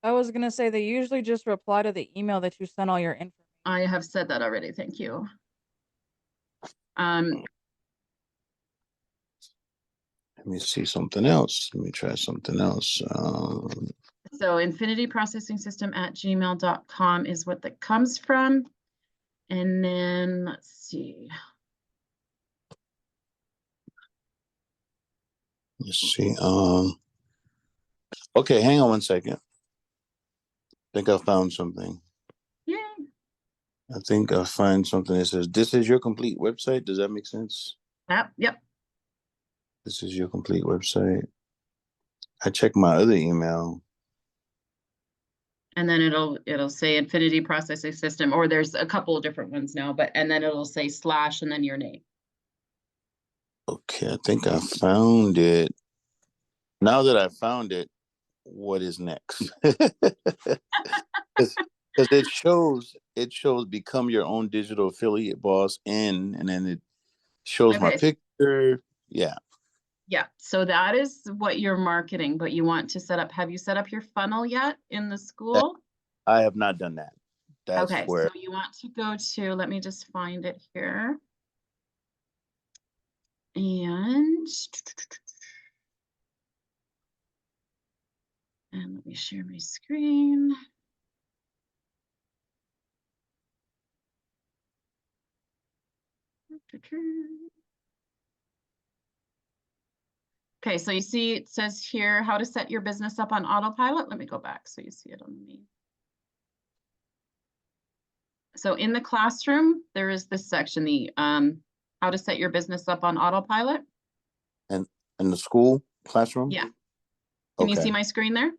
I was gonna say they usually just reply to the email that you sent all your information. I have said that already, thank you. Let me see something else. Let me try something else. So Infinity Processing System at gmail.com is what that comes from. And then let's see. Let's see. Okay, hang on one second. I think I found something. Yeah. I think I find something that says, "This is your complete website." Does that make sense? Yep. This is your complete website. I checked my other email. And then it'll say Infinity Processing System, or there's a couple of different ones now, and then it'll say / and then your name. Okay, I think I found it. Now that I found it, what is next? Because it shows become your own digital affiliate boss and then it shows my Okay. picture. Yeah. Yeah, so that is what you're marketing, but you want to set up, have you set up your funnel yet in the school? I have not done that. That's Okay, where so you want to go to, let me just find it here. And let me share my screen. Okay, so you see it says here how to set your business up on autopilot. Let me go back so you see it on me. So in the classroom, there is this section, the how to set your business up on autopilot. and in the school classroom. Yeah. Can you Okay. see my screen there?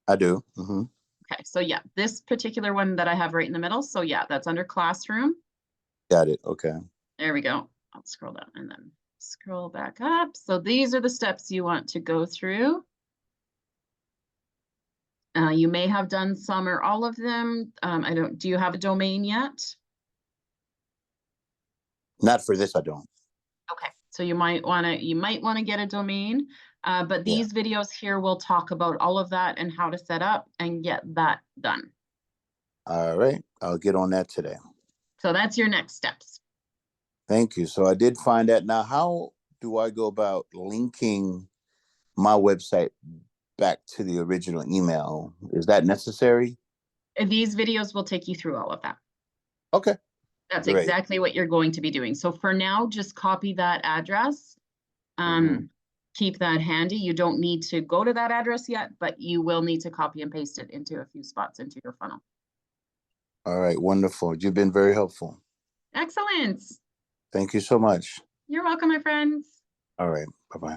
I do. Mm-hmm. Okay, so yeah, this particular one that I have right in the middle. So yeah, that's under classroom. Got it. Okay. There we go. I'll scroll down and then scroll back up. So these are the steps you want to go through. You may have done some or all of them. Do you have a domain yet? Not for this, I don't. Okay, so you might want to get a domain, but these videos here will talk about all of that and how to set up and get that done. All right. I'll get on that today. So that's your next steps. Thank you. So I did find that. Now, how do I go about linking my website back to the original email? Is that necessary? These videos will take you through all of that. Okay. That's Great. exactly what you're going to be doing. So for now, just copy that address. Keep that handy. You don't need to go to that address yet, but you will need to copy and paste it into a few spots into your funnel. All right. Wonderful. You've been very helpful. Excellent. Thank you so much. You're welcome, my friends. All right. Bye-bye.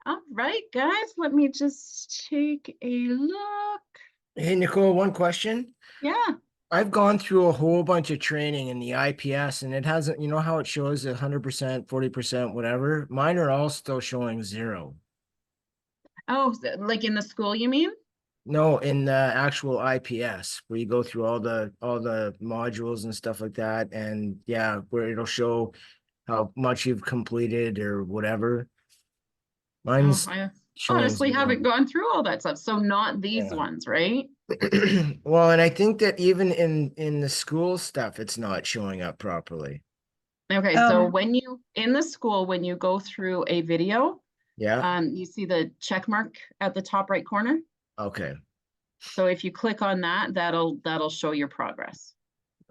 All right, guys, let me just take a look. Hey, Nicole, one question. Yeah. I've gone through a whole bunch of training in the IPS and it hasn't, you know how it shows 100%, 40%, whatever? Mine are all still showing 0. Oh, like in the school, you mean? No, in the actual IPS where you go through all the modules and stuff like that. And yeah, where it'll show how much you've completed or whatever. Mine's I showing honestly 0. haven't gone through all that stuff. So not these Yeah. ones, right? Well, and I think that even in the school stuff, it's not showing up properly. Okay, so when you in the school, when you go through a video, Yeah. you see the check mark at the top right corner. Okay. So if you click on that, that'll show your progress.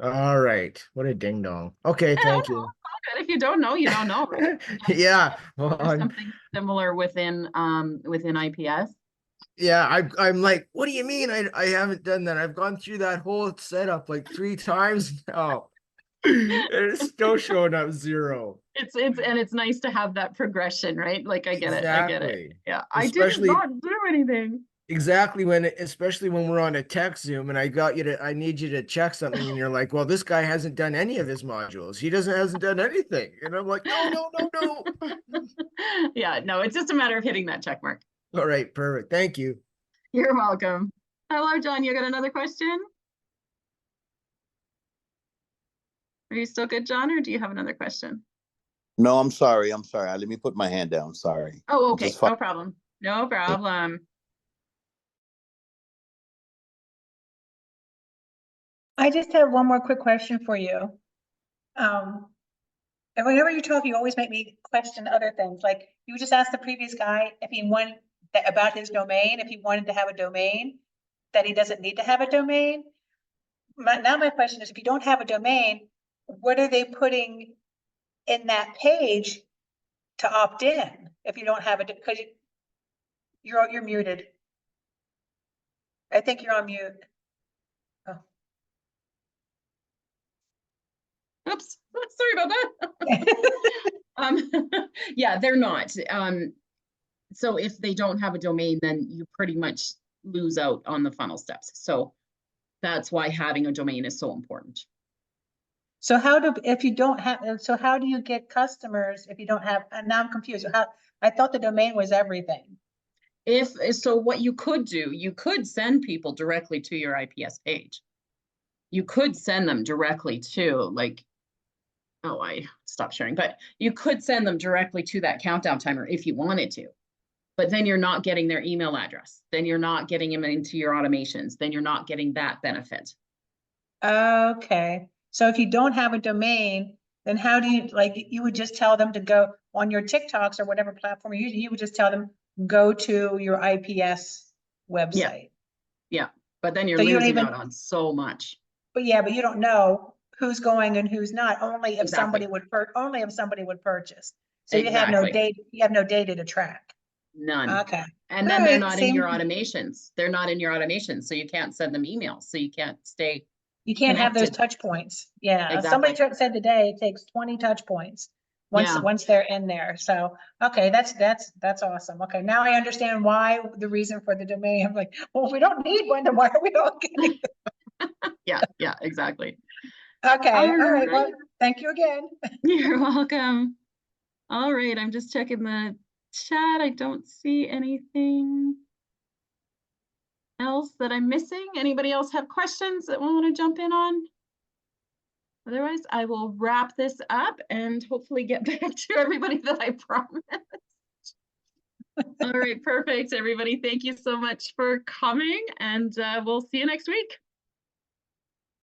All right. What a ding dong. Okay, thank you. Good. If you don't know, you don't know. Right? Yeah. Well, There's something similar within IPS. yeah, I'm like, what do you mean? I haven't done that. I've gone through that whole setup like 3 times now. And it's still showing up 0. It's nice to have that progression, right? Like I get it. I get it. Exactly. Yeah. I did Especially- not do anything. Exactly especially when we're on a tech Zoom and I need you to check something and you're like, well, this guy hasn't done any of his modules. He hasn't done anything. And I'm like, no. Yeah, no, it's just a matter of hitting that check mark. All right, perfect. Thank you. You're welcome. Hello, John. You got another question? Are you still good, John, or do you have another question? No, I'm sorry. Let me put my hand down. Sorry. Oh, okay. Just fine. No problem. No problem. I just have one more quick question for you. And whenever you talk, you always make me question other things. Like you just asked the previous guy if he wanted about his domain, if he wanted to have a domain, that he doesn't need to have a domain. Now my question is, if you don't have a domain, what are they putting in that page to opt in if you don't have it? Because you're muted. I think you're on mute. Oops, sorry about that. Yeah, they're not. So if they don't have a domain, then you pretty much lose out on the funnel steps. So that's why having a domain is so important. So if you don't have, so how do you get customers if you don't have, and now I'm confused. I thought the domain was everything. So what you could do, you could send people directly to your IPS page. You could send them directly to I stopped sharing, but you could send them directly to that countdown timer if you wanted to, but then you're not getting their email address. Then you're not getting them into your automations. Then you're not getting that benefit. Okay. So if you don't have a domain, then how do you, you would just tell them to go on your TikToks or whatever platform you're using, you would just tell them, go to your IPS website. Yeah. But then you're So you don't losing even- out on so much. But you don't know who's going and who's not, only if Exactly. somebody would purchase. So you have no Exactly. data, you have no data to track. None. Okay. And then they're Alright, not in your same- automations. They're not in your automations. So you can't send them emails. So you can't stay. You can't have those connected. touch points. Yeah. Exactly. Somebody said today it takes 20 touch points Yeah. once they're in there. So, okay, that's awesome. Okay. Now I understand why the reason for the domain. I'm like, well, if we don't need one, then why are we all getting it? Yeah, exactly. Okay. All right. Alright. Well, thank you again. You're welcome. All right, I'm just checking the chat. I don't see anything else that I'm missing. Anybody else have questions that we want to jump in on? Otherwise, I will wrap this up and hopefully get back to everybody that I promised. All right, perfect, everybody. Thank you so much for coming, and we'll see you next week.